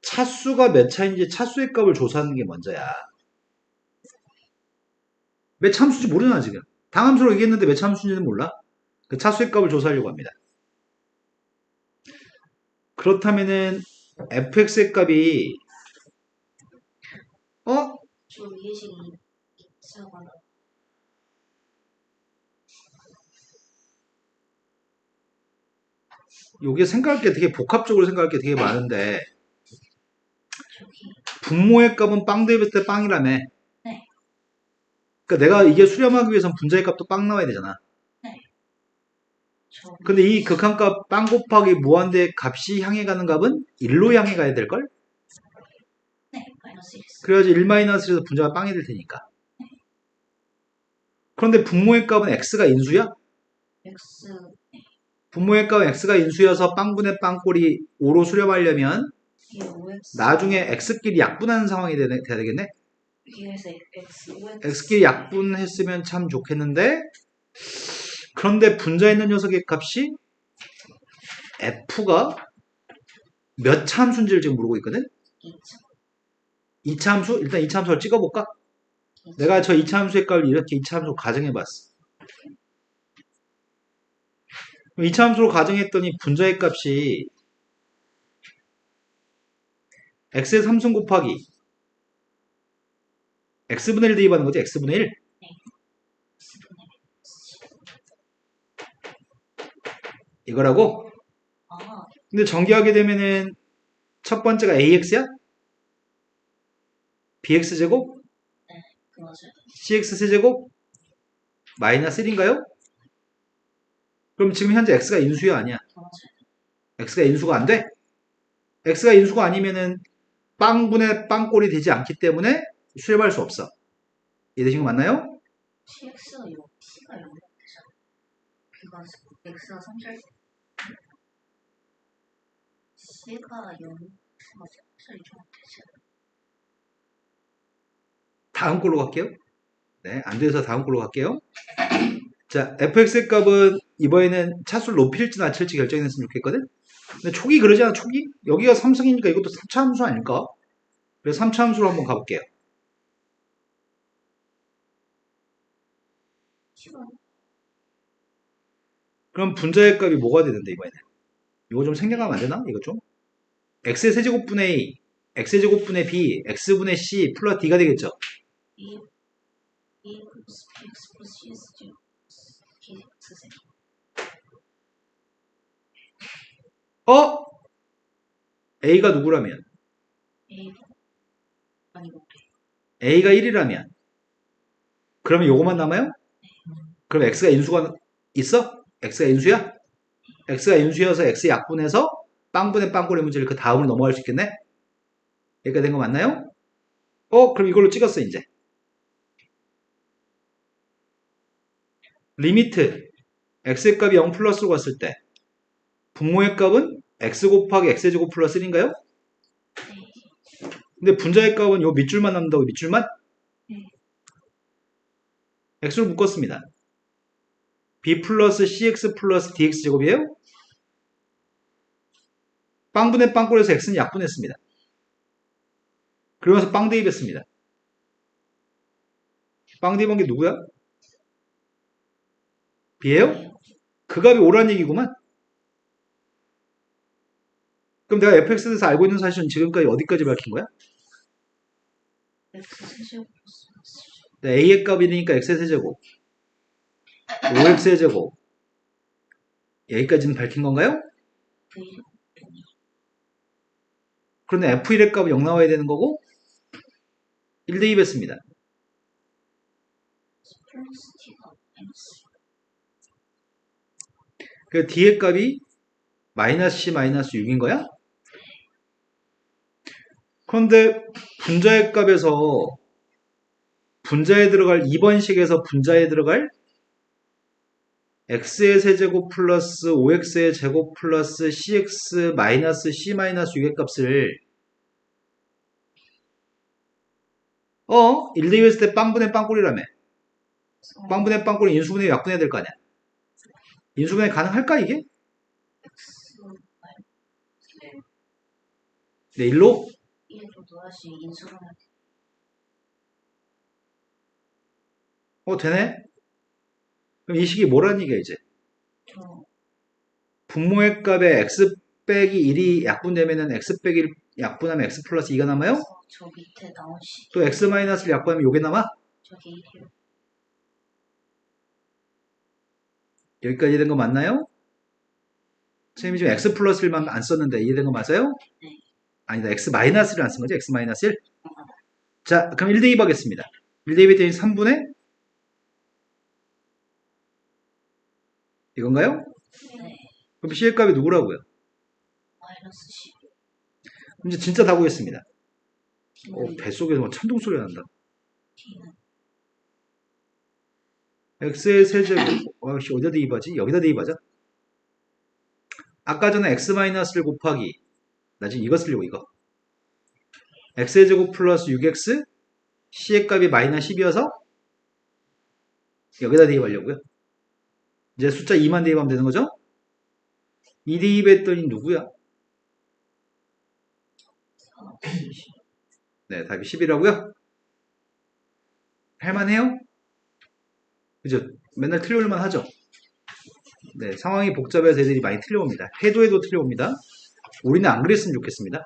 차수가 몇 차인지 차수의 값을 조사하는 게 먼저야. 몇 참수인지 모르잖아 지금. 다항함수로 얘기했는데 몇 참수인지는 몰라. 그 차수의 값을 조사하려고 합니다. 그렇다면은 fx의 값이 저 위에식이 있어가지고. 요게 생각할 게 되게 복합적으로 생각할 게 되게 많은데 저기. 분모의 값은 빵 대입했을 때 빵이라며. 네. 그러니까 내가 이게 수렴하기 위해선 분자의 값도 빵 나와야 되잖아. 저 근데 이 극한값 빵 곱하기 무한대 값이 향해 가는 값은 1로 향해 가야 될걸? 네. 마이너스 1. 그래야지 1-1에서 분자가 빵이 될 테니까. 그런데 분모의 값은 x가 인수야? x. 분모의 값은 x가 인수여서 빵분의 빵꼴이 5로 수렴하려면 이게 5x. 나중에 x끼리 약분하는 상황이 돼야 되겠네? 위에서 x. 5x. x끼리 약분했으면 참 좋겠는데 그런데 분자에 있는 녀석의 값이 f가 몇 차 함수인지를 지금 모르고 있거든? 2차. 2차 함수? 일단 2차 함수를 찍어볼까? 내가 저 2차 함수의 값을 이렇게 2차 함수로 가정해봤어. 2차 함수로 가정했더니 분자의 값이 x의 3승 곱하기 x분의 1 대입하는 거지? x분의 1? 이거라고? 아, 근데 전개하게 되면은 첫 번째가 ax야? bx제곱? 그 맞아요. cx세제곱? 마이너스 1인가요? 그럼 지금 현재 x가 인수야 아니야? 그 맞아요. x가 인수가 안 돼? x가 인수가 아니면은 빵분의 빵꼴이 되지 않기 때문에 수렴할 수 없어. 이해되신 거 맞나요? cx가 0, t가 0 되잖아. b가 x가 3절. c가 0, 맞아. 소리 좀 되지. 다음 걸로 갈게요. 네, 안 돼서 다음 걸로 갈게요. 자, fx의 값은 이번에는 차수를 높일지 낮출지 결정했으면 좋겠거든? 근데 촉이 그러지 않아, 촉이? 여기가 3승이니까 이것도 3차 함수 아닐까? 그래서 3차 함수로 한번 가볼게요. 싫어. 그럼 분자의 값이 뭐가 되는데, 이번에는? 이거 좀 생략하면 안 되나? 이거 좀? x의 세제곱분의 x제곱분의 b, x분의 c 플러스 d가 되겠죠. A 플러스 bx 플러스 cs 제곱 x세. a가 누구라면? A 아니고 a가 1이라면 그러면 요거만 남아요? 그럼 x가 인수가 있어? x가 인수야? x가 인수여서 x 약분해서 빵분의 빵꼴의 문제를 그 다음으로 넘어갈 수 있겠네? 여기까지 된 거 맞나요? 그럼 이걸로 찍었어 이제. 리미트 x의 값이 0 플러스로 갔을 때 분모의 값은 x 곱하기 x제곱 플러스 1인가요? 근데 분자의 값은 요 밑줄만 남는다고 밑줄만? x로 묶었습니다. b 플러스 cx 플러스 dx 제곱이에요? 빵분의 빵꼴에서 x는 약분했습니다. 그러면서 빵 대입했습니다. 빵 대입한 게 누구야? b예요? 그 값이 오란 얘기구만. 그럼 내가 fx에 대해서 알고 있는 사실은 지금까지 어디까지 밝힌 거야? x 세제곱 플러스 a의 값이니까 x의 세제곱 5x의 제곱 여기까지는 밝힌 건가요? v 그런데 f1의 값은 0 나와야 되는 거고 1 대입했습니다. 플러스 t가 마이너스 그 d의 값이 마이너스 c 마이너스 6인 거야? 그런데 분자의 값에서 분자에 들어갈 2번 식에서 분자에 들어갈 x의 세제곱 플러스 5x의 제곱 플러스 cx 마이너스 c 마이너스 6의 값을 1 대입했을 때 빵분의 빵꼴이라며. 빵분의 빵꼴은 인수분해 약분해야 될 거 아니야. 인수분해 가능할까 이게? x 네, 1로 1로 넣어야지 인수를 할 되네? 그럼 이 식이 뭐라는 얘기야 이제? 저 분모의 값에 x 빼기 1이 약분되면은 x 빼기 1 약분하면 x 플러스 2가 남아요? 그래서 저 밑에 나온 식 또 x 마이너스를 약분하면 요게 남아? 저게 1이요. 여기까지 된 거 맞나요? 선생님이 지금 x 플러스 1만 안 썼는데 이해된 거 맞아요? 네. 아니다. x 마이너스를 안 쓴 거죠? x 마이너스 1. 자, 그럼 1 대입 하겠습니다. 1 대입했더니 3분의 이건가요? 네. 그럼 c의 값이 누구라고요? 마이너스 10 그럼 이제 진짜 다 구했습니다. t는 뱃속에서 막 천둥 소리가 난다. t는 x의 세제곱 어디다 대입하지? 여기다 대입하자. 아까 전에 x 마이너스를 곱하기 나 지금 이거 쓰려고 이거 x의 제곱 플러스 6x c의 값이 마이너스 10이어서 여기다 대입하려고요. 이제 숫자 2만 대입하면 되는 거죠? 2 대입했더니 누구야? 네, 답이 10이라고요? 할만해요? 그죠? 맨날 틀려올만 하죠? 네, 상황이 복잡해서 애들이 많이 틀려옵니다. 해도 틀려옵니다. 우리는 안 그랬으면 좋겠습니다.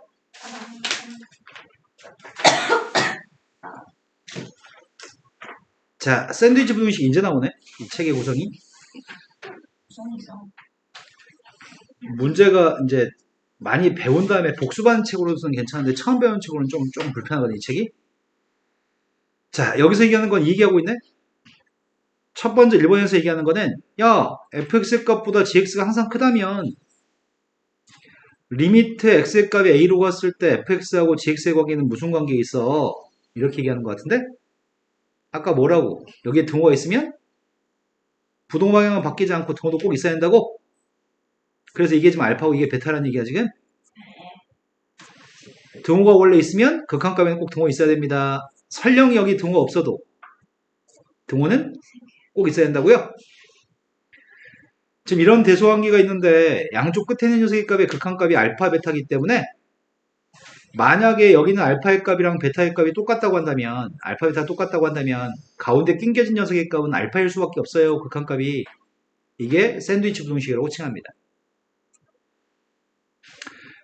자, 샌드위치 부등식 이제 나오네. 이 책의 구성이. 구성이상 문제가 이제 많이 배운 다음에 복습하는 책으로서는 괜찮은데 처음 배우는 책으로는 좀 불편하거든요, 이 책이. 자, 여기서 얘기하는 건 이 얘기하고 있네. 첫 번째 1번에서 얘기하는 거는 야, fx의 값보다 gx가 항상 크다면 리미트 x의 값이 a로 갔을 때 fx하고 gx의 관계는 무슨 관계가 있어? 이렇게 얘기하는 것 같은데 아까 뭐라고? 여기에 등호가 있으면 부동 방향은 바뀌지 않고 등호도 꼭 있어야 된다고? 그래서 이게 지금 알파고 이게 베타라는 얘기야 지금? 등호가 원래 있으면 극한값에는 꼭 등호 있어야 됩니다. 설령 여기 등호 없어도 등호는 꼭 있어야 된다고요? 지금 이런 대소관계가 있는데 양쪽 끝에 있는 녀석의 값의 극한값이 알파, 베타이기 때문에 만약에 여기는 알파의 값이랑 베타의 값이 똑같다고 한다면 알파, 베타 똑같다고 한다면 가운데 낑겨진 녀석의 값은 알파일 수밖에 없어요. 극한값이. 이게 샌드위치 부등식이라고 칭합니다.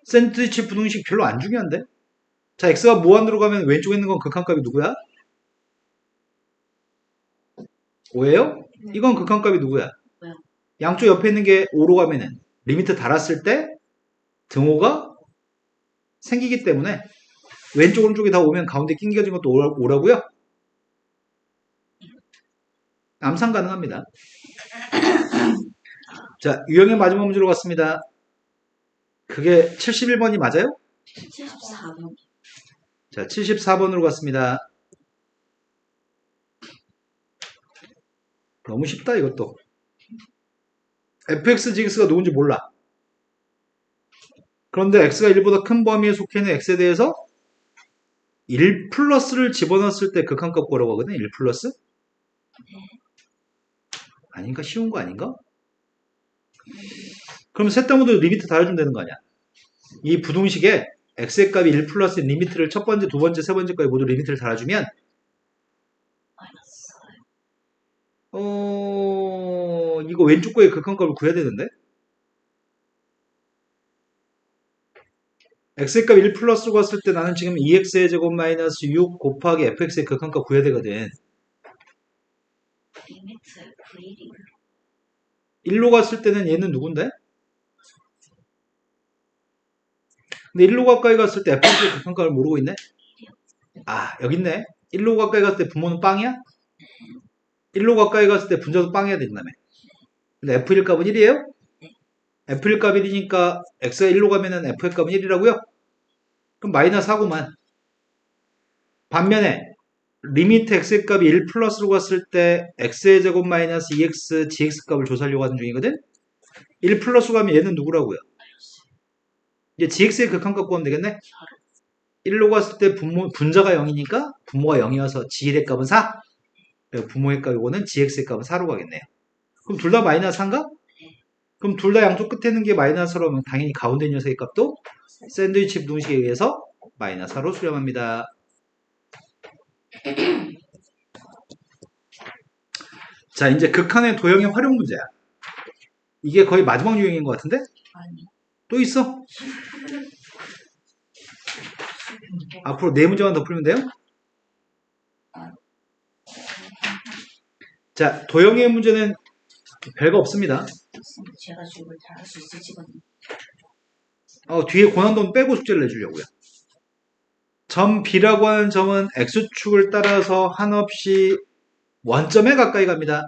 샌드위치 부등식 별로 안 중요한데? 자, x가 무한대로 가면 왼쪽에 있는 건 극한값이 누구야? 5예요? 네. 이건 극한값이 누구야? 뭐요? 양쪽 옆에 있는 게 5로 가면은 리미트 달았을 때 등호가 생기기 때문에 왼쪽 오른쪽이 다 오면 가운데 낑겨진 것도 5라고요? 암산 가능합니다. 자, 유형의 마지막 문제로 갔습니다. 그게 71번이 맞아요? 74번. 자, 74번으로 갔습니다. 너무 쉽다, 이것도. fx, gx가 누군지 몰라. 그런데 x가 1보다 큰 범위에 속해 있는 x에 대해서 1 플러스를 집어넣었을 때 극한값 구하라고 하거든, 1 플러스? 아닌가? 쉬운 거 아닌가? 그럼 셋 다 모두 리미트 달아주면 되는 거 아니야? 이 부등식에 x의 값이 1 플러스 리미트를 첫 번째, 두 번째, 세 번째까지 모두 리미트를 달아주면 마이너스. 이거 왼쪽 거에 극한값을 구해야 되는데? x의 값 1 플러스로 갔을 때 나는 지금 2x의 제곱 마이너스 6 곱하기 fx의 극한값 구해야 되거든. 리미트 V1이 1로 갔을 때는 얘는 누군데? 근데 1로 가까이 갔을 때 fx의 극한값을 모르고 있네? 아, 여기 있네. 1로 가까이 갔을 때 분모는 빵이야? 1로 가까이 갔을 때 분자도 빵해야 된다며. 근데 f1 값은 1이에요? f1 값 1이니까 x가 1로 가면은 f의 값은 1이라고요? 그럼 마이너스 하고만. 반면에 리미트 x의 값이 1 플러스로 갔을 때 x의 제곱 마이너스 2x gx 값을 조사하려고 하는 중이거든? 1 플러스 가면 얘는 누구라고요? 이제 gx의 극한값 구하면 되겠네? 1로 갔을 때 분자가 0이니까 분모가 0이어서 g의 값은 4. 분모의 값 이거는 gx의 값은 4로 가겠네요. 그럼 둘 다 마이너스 3가? 그럼 둘 다 양쪽 끝에 있는 게 마이너스라면 당연히 가운데 있는 녀석의 값도 샌드위치 부등식에 의해서 마이너스 4로 수렴합니다. 자, 이제 극한의 도형의 활용 문제야. 이게 거의 마지막 유형인 것 같은데? 아니. 또 있어? 앞으로 4문제만 더 풀면 돼요? 자, 도형의 문제는 별거 없습니다. 제가 죽을 잘할 수 있을지거든요. 뒤에 고난도는 빼고 숙제를 내주려고요. 점 B라고 하는 점은 X축을 따라서 한없이 원점에 가까이 갑니다.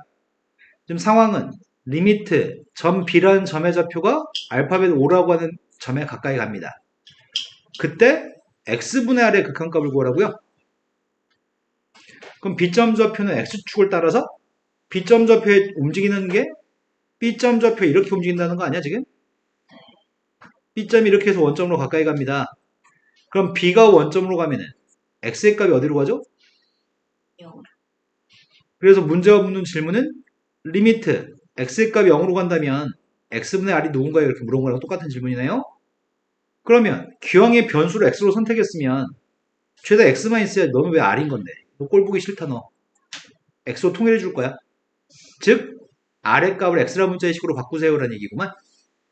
지금 상황은 리미트 점 B라는 점의 좌표가 알파벳 5라고 하는 점에 가까이 갑니다. 그때 X분의 R의 극한값을 구하라고요. 그럼 B점 좌표는 X축을 따라서 B점 좌표에 움직이는 게 B점 좌표에 이렇게 움직인다는 거 아니야 지금? B점이 이렇게 해서 원점으로 가까이 갑니다. 그럼 B가 원점으로 가면은 X의 값이 어디로 가죠? 0. 그래서 문제가 묻는 질문은 리미트 X의 값이 0으로 간다면 X분의 R이 누군가요? 이렇게 물어본 거랑 똑같은 질문이네요. 그러면 기왕의 변수를 X로 선택했으면 최대 X만 있어야 너는 왜 R인 건데? 너 꼴 보기 싫다 너. X로 통일해 줄 거야. 즉 R의 값을 X라는 문자의식으로 바꾸세요라는 얘기구만.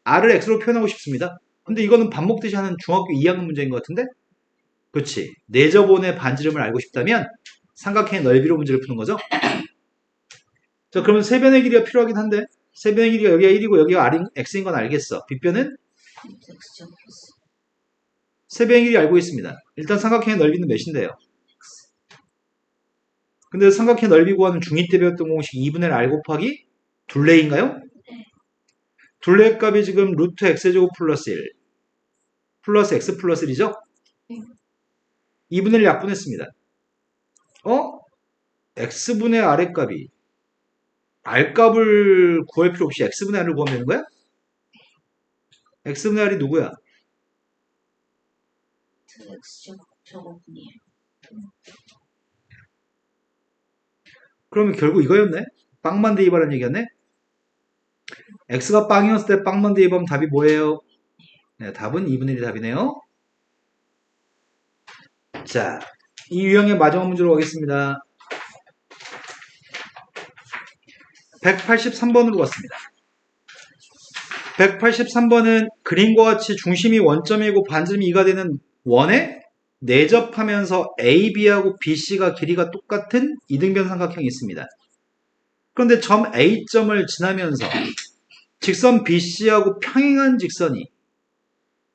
R을 X로 표현하고 싶습니다. 근데 이거는 밥 먹듯이 하는 중학교 2학년 문제인 것 같은데? 그렇지. 내저본의 반지름을 알고 싶다면 삼각형의 넓이로 문제를 푸는 거죠. 자, 그러면 세변의 길이가 필요하긴 한데 세변의 길이가 여기가 1이고 여기가 R인, X인 건 알겠어. 빗변은 X점 플러스. 세변의 길이 알고 있습니다. 일단 삼각형의 넓이는 몇인데요? 근데 삼각형의 넓이 구하는 중2 때 배웠던 공식 2분의 R 곱하기 둘레인가요? 둘레 값이 지금 루트 X제곱 플러스 1 플러스 X 플러스 1이죠? 2분의 1 약분했습니다. X분의 R의 값이 R 값을 구할 필요 없이 X분의 R을 구하면 되는 거야? X분의 R이 누구야? X점 저거분이에요. 그러면 결국 이거였네? 빵만 대입하라는 얘기였네? X가 빵이었을 때 빵만 대입하면 답이 뭐예요? 네, 답은 2분의 1이 답이네요. 자, 이 유형의 마지막 문제로 가겠습니다. 183번으로 갔습니다. 183번은 그림과 같이 중심이 원점이고 반지름이 2가 되는 원의 내접하면서 AB하고 BC가 길이가 똑같은 이등변 삼각형이 있습니다. 그런데 점 A점을 지나면서 직선 BC하고 평행한 직선이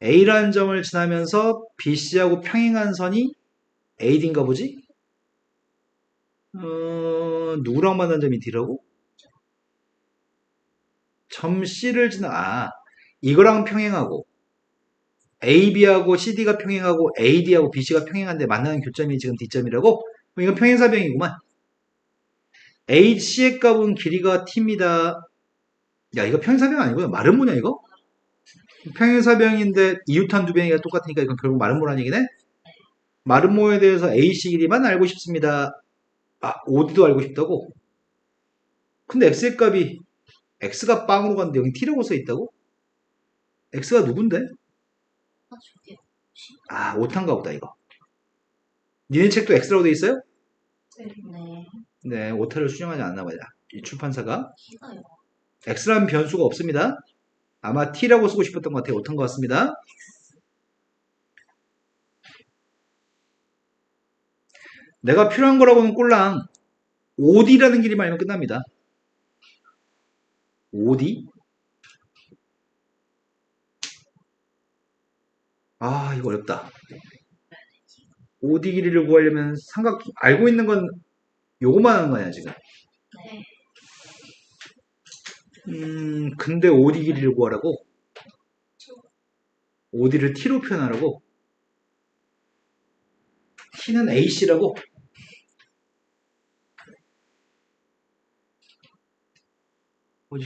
A라는 점을 지나면서 BC하고 평행한 선이 AD인가 보지? 누구랑 만난 점이 D라고? 점 C를 이거랑 평행하고 AB하고 CD가 평행하고 AD하고 BC가 평행한데 만나는 교점이 지금 D점이라고? 그럼 이건 평행사변이구만. AC의 값은 길이가 T입니다. 야, 이거 평행사변 아니고요. 마름모냐, 이거? 평행사변인데 이웃한 두 변이가 똑같으니까 이건 결국 마름모라는 얘기네? 마름모에 대해서 AC 길이만 알고 싶습니다. OD도 알고 싶다고? 근데 X의 값이, X가 빵으로 갔는데 여기 T라고 써 있다고? X가 누군데? 저게 오탄가 보다, 이거. 니네 책도 X라고 돼 있어요? 네. 네, 오타를 수정하지 않나 봐요. 이 출판사가. 키가요. X라는 변수가 없습니다. 아마 T라고 쓰고 싶었던 것 같아요. 오탄 것 같습니다. 내가 필요한 거라고는 꼴랑 OD라는 길이만 알면 끝납니다. OD? 이거 어렵다. OD 길이를 구하려면 알고 있는 건 요거만 하는 거냐, 지금. 네. 근데 OD 길이를 구하라고? OD를 T로 표현하라고? T는 AC라고?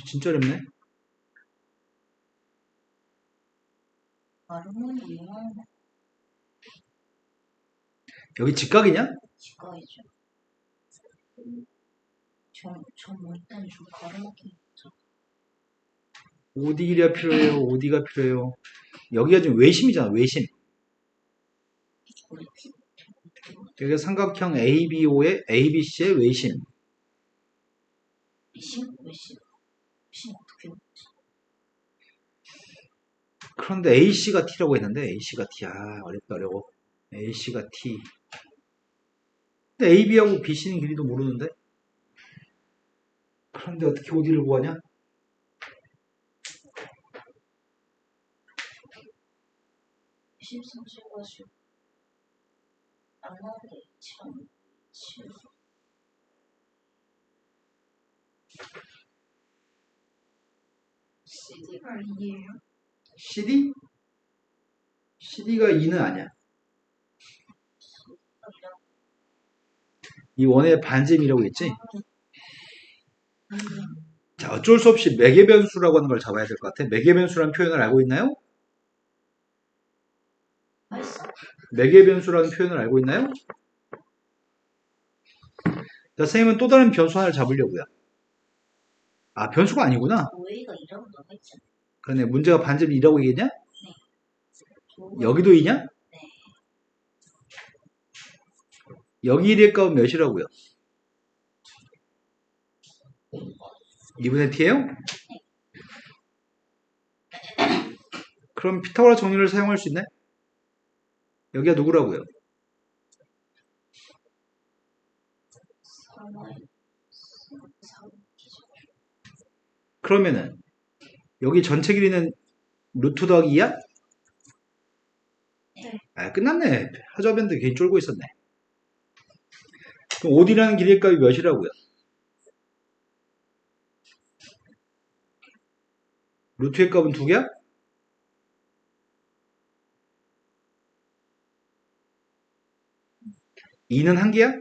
진짜 어렵네. 마름모는 이용하는 여기 직각이냐? 기가이죠. 일단 좀 가로막힌 거죠. OD 길이가 필요해요. OD가 필요해요. 여기가 지금 외심이잖아, 외심. 우리 티 여기가 삼각형 ABO의 ABC의 외심. 신 어떻게 그런데 AC가 T라고 했는데 AC가 T. 어렵다, 어려워. AC가 T. 근데 AB하고 BC는 길이도 모르는데? 그런데 어떻게 OD를 구하냐? 심심해가지고 안 나오게 참 치우. CD가 2예요. CD? CD가 2는 아니야. 이 원의 반지름이라고 했지? 자, 어쩔 수 없이 매개변수라고 하는 걸 잡아야 될 것 같아. 매개변수라는 표현을 알고 있나요? 맛있어. 매개변수라는 표현을 알고 있나요? 자, 선생님은 또 다른 변수 하나를 잡으려고요. 변수가 아니구나. 오해가 이라고 나와 있잖아. 그러네. 문제가 반지름 2라고 얘기했냐? 좋은 여기도 2냐? 네. 여기 1의 값은 몇이라고요? 2분의 t예요? 그럼 피타고라 정리를 사용할 수 있네? 여기가 누구라고요? 그러면은 여기 전체 길이는 루트 더하기 2야? 네. 끝났네. 하자밴드 괜히 쫄고 있었네. 그럼 OD라는 길이의 값이 몇이라고요? 루트의 값은 2개야? (2) 는 1개야?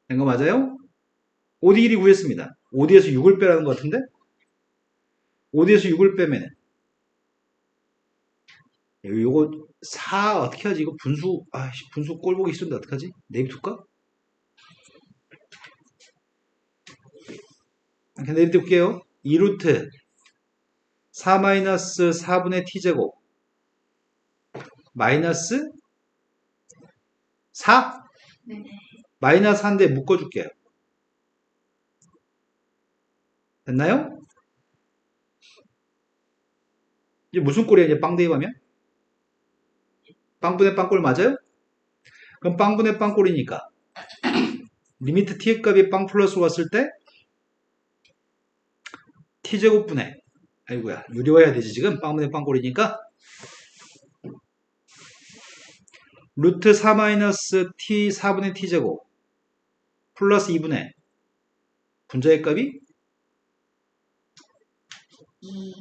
된 거 맞아요? OD 길이 구했습니다. OD에서 6을 빼라는 것 같은데? OD에서 6을 빼면 요거 4 어떻게 하지? 이거 분수 꼴 보기 싫은데 어떡하지? 내비둘까? 그냥 내비둘게요. 2루트 4 마이너스 4분의 t제곱 마이너스 4? 네. 마이너스 1대 묶어줄게요. 됐나요? 이제 무슨 꼴이야, 이제 빵 대입하면? 빵분의 빵꼴 맞아요? 그럼 빵분의 빵꼴이니까 리미트 t의 값이 빵 플러스 왔을 때 t제곱분의 아이고야 유리화해야 되지 지금 빵분의 빵꼴이니까 루트 4 마이너스 t 4분의 t제곱 플러스 2분의 분자의 값이 2.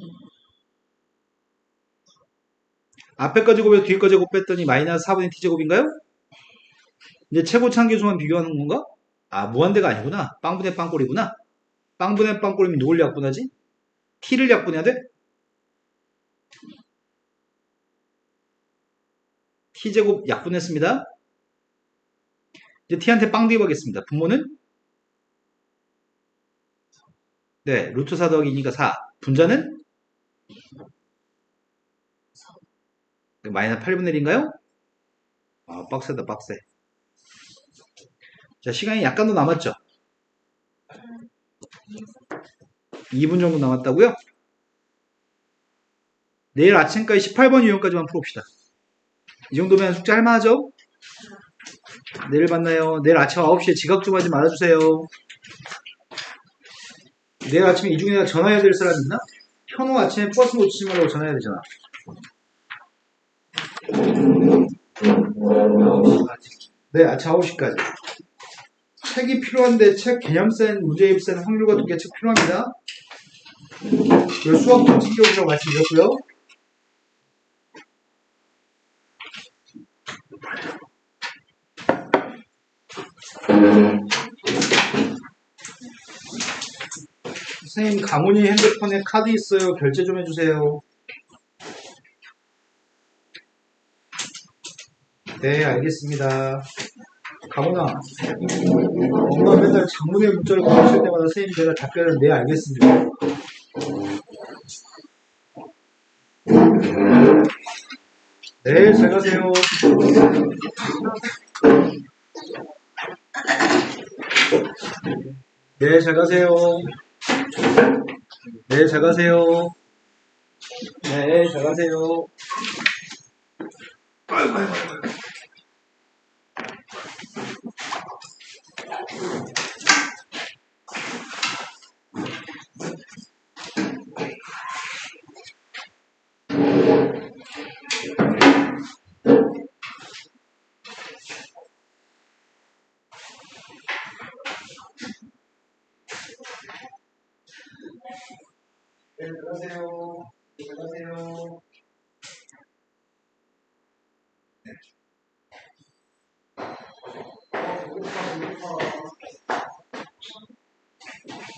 앞에 거 제곱에서 뒤에 거 제곱 뺐더니 마이너스 4분의 t제곱인가요? 이제 최고차항계수만 비교하는 건가? 아 무한대가 아니구나. 빵분의 빵꼴이구나. 빵분의 빵꼴이면 누굴 약분하지? t를 약분해야 돼? t제곱 약분했습니다. 이제 t한테 빵 대입하겠습니다. 분모는? 네, 루트 4 더하기 2니까 4. 분자는? 마이너스 8분의 1인가요? 아, 빡세다, 빡세. 자, 시간이 약간 더 남았죠? 2분 정도 남았다고요? 내일 아침까지 18번 유형까지만 풀어봅시다. 이 정도면 숙제 할만하죠? 내일 만나요. 내일 아침 9시에 지각 좀 하지 말아주세요. 내일 아침에 이 중에 전화해야 될 사람 있나? 현우 아침에 버스 놓치지 말라고 전화해야 되잖아. 9시까지. 네, 아침 9시까지. 책이 필요한데 책 개념센, 문제입센, 확률 같은 게 책 필요합니다. 그리고 수학 정책 기록이라고 말씀드렸고요. 선생님, 강훈이 핸드폰에 카드 있어요. 결제 좀 해주세요. 네, 알겠습니다. 강훈아, 엄마 맨날 장문의 문자를 보내실 때마다 선생님 제가 답변을 네, 알겠습니다. 네, 잘 가세요. 네, 잘 가세요. 네, 잘 가세요. 네, 잘 가세요. 아이고, 아이고, 아이고. 네, 들어가세요. 들어가세요. 네.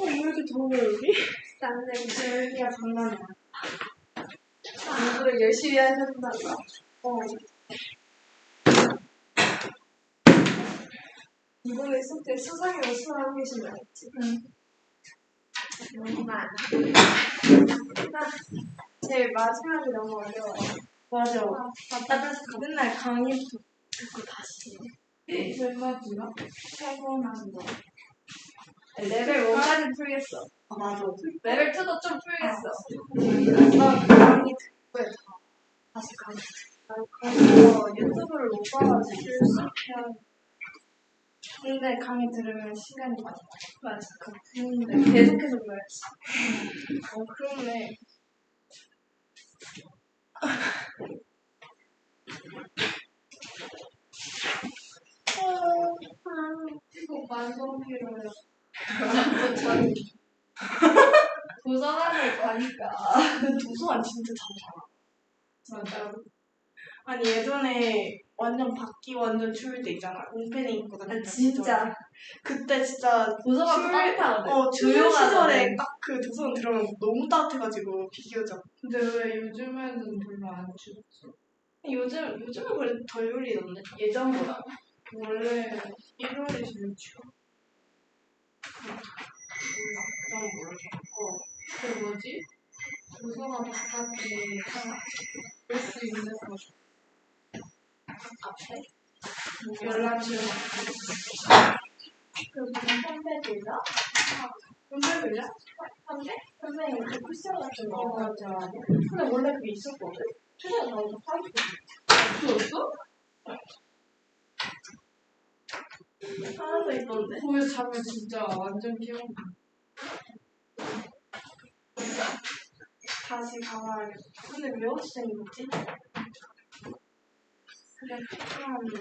왜 이렇게 더워요, 여기? 나는 지금 여기가 장난이 아니야. 공부를 열심히 하셨나봐. 이번에 숙제 수상이로 수업하고 계신 거 알지? 응. 너무 많아. 제일 마지막이 너무 어려워. 맞아. 답답해서 맨날 강의 듣고 다시. 맨날 불러? 8번 하는 거. 레벨 1까지 풀겠어. 아, 맞아. 레벨 2도 좀 풀겠어. 나 강의 듣고 해서 다시 강의. 그래서 유튜브를 못 봐가지고 그냥. 근데 강의 들으면 시간이 많이 가. 맞아. 근데 계속해서 불러야지. 그러네. 이거 완전 필요해요. 도서관을 가니까. 도서관 진짜 잘 살아. 맞아. 아니 예전에 완전 밖이 완전 추울 때 있잖아. 롱팬에 입고 다녔던 진짜. 그때 진짜 도서관도 따뜻하거든. 추운 시절에 딱 그 도서관 들어가면 너무 따뜻해가지고 비교적. 근데 왜 요즘에는 별로 안 춥지? 요즘은 그래도 덜 열리던데 예전보다. 원래 1월이 제일 추워. 몰라. 그건 모르겠고. 그 뭐지? 도서관 바깥에 볼 수 있는 곳. 앞에 연락처. 그 무슨 선배들이다? 선배들이야? 선배? 선배님 그 쿠션 같은 거. 맞아. 근데 원래 그게 있었거든. 최근에 나와서 파이프. 없었어? 하나 더 있던데. 거기서 자면 진짜 완전 귀여워. 다시 가봐야겠다. 근데 왜 어떻게 생겼지? 그냥 피곤한데.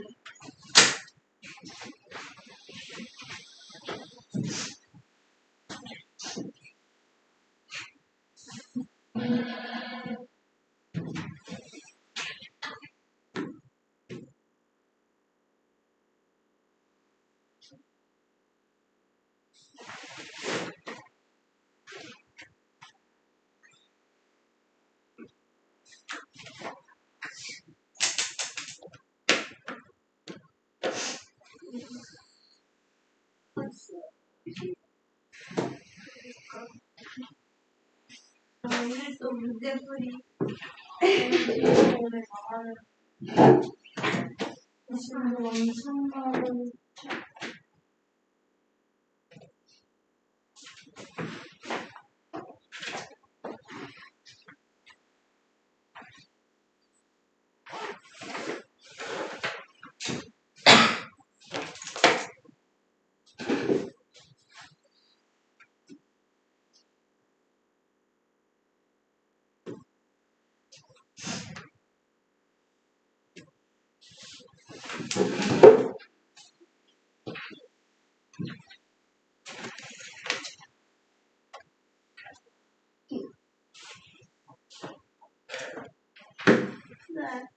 오늘 또 문제풀이. 오늘 나가는. 지금 엄청 가는. 네.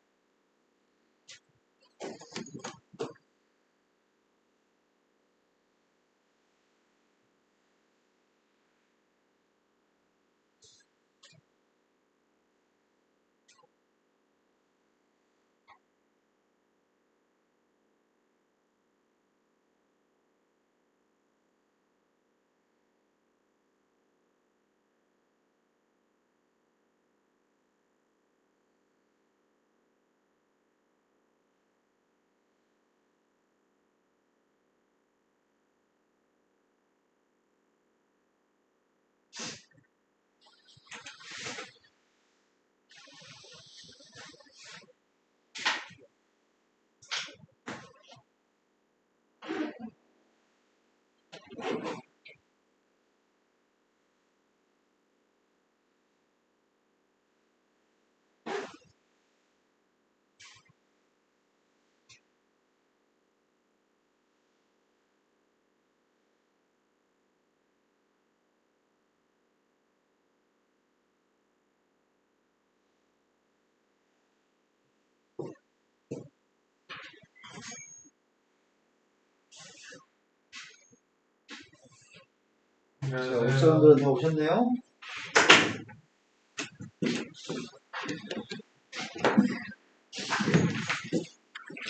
자, 옥사람들은 다 오셨네요?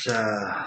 자,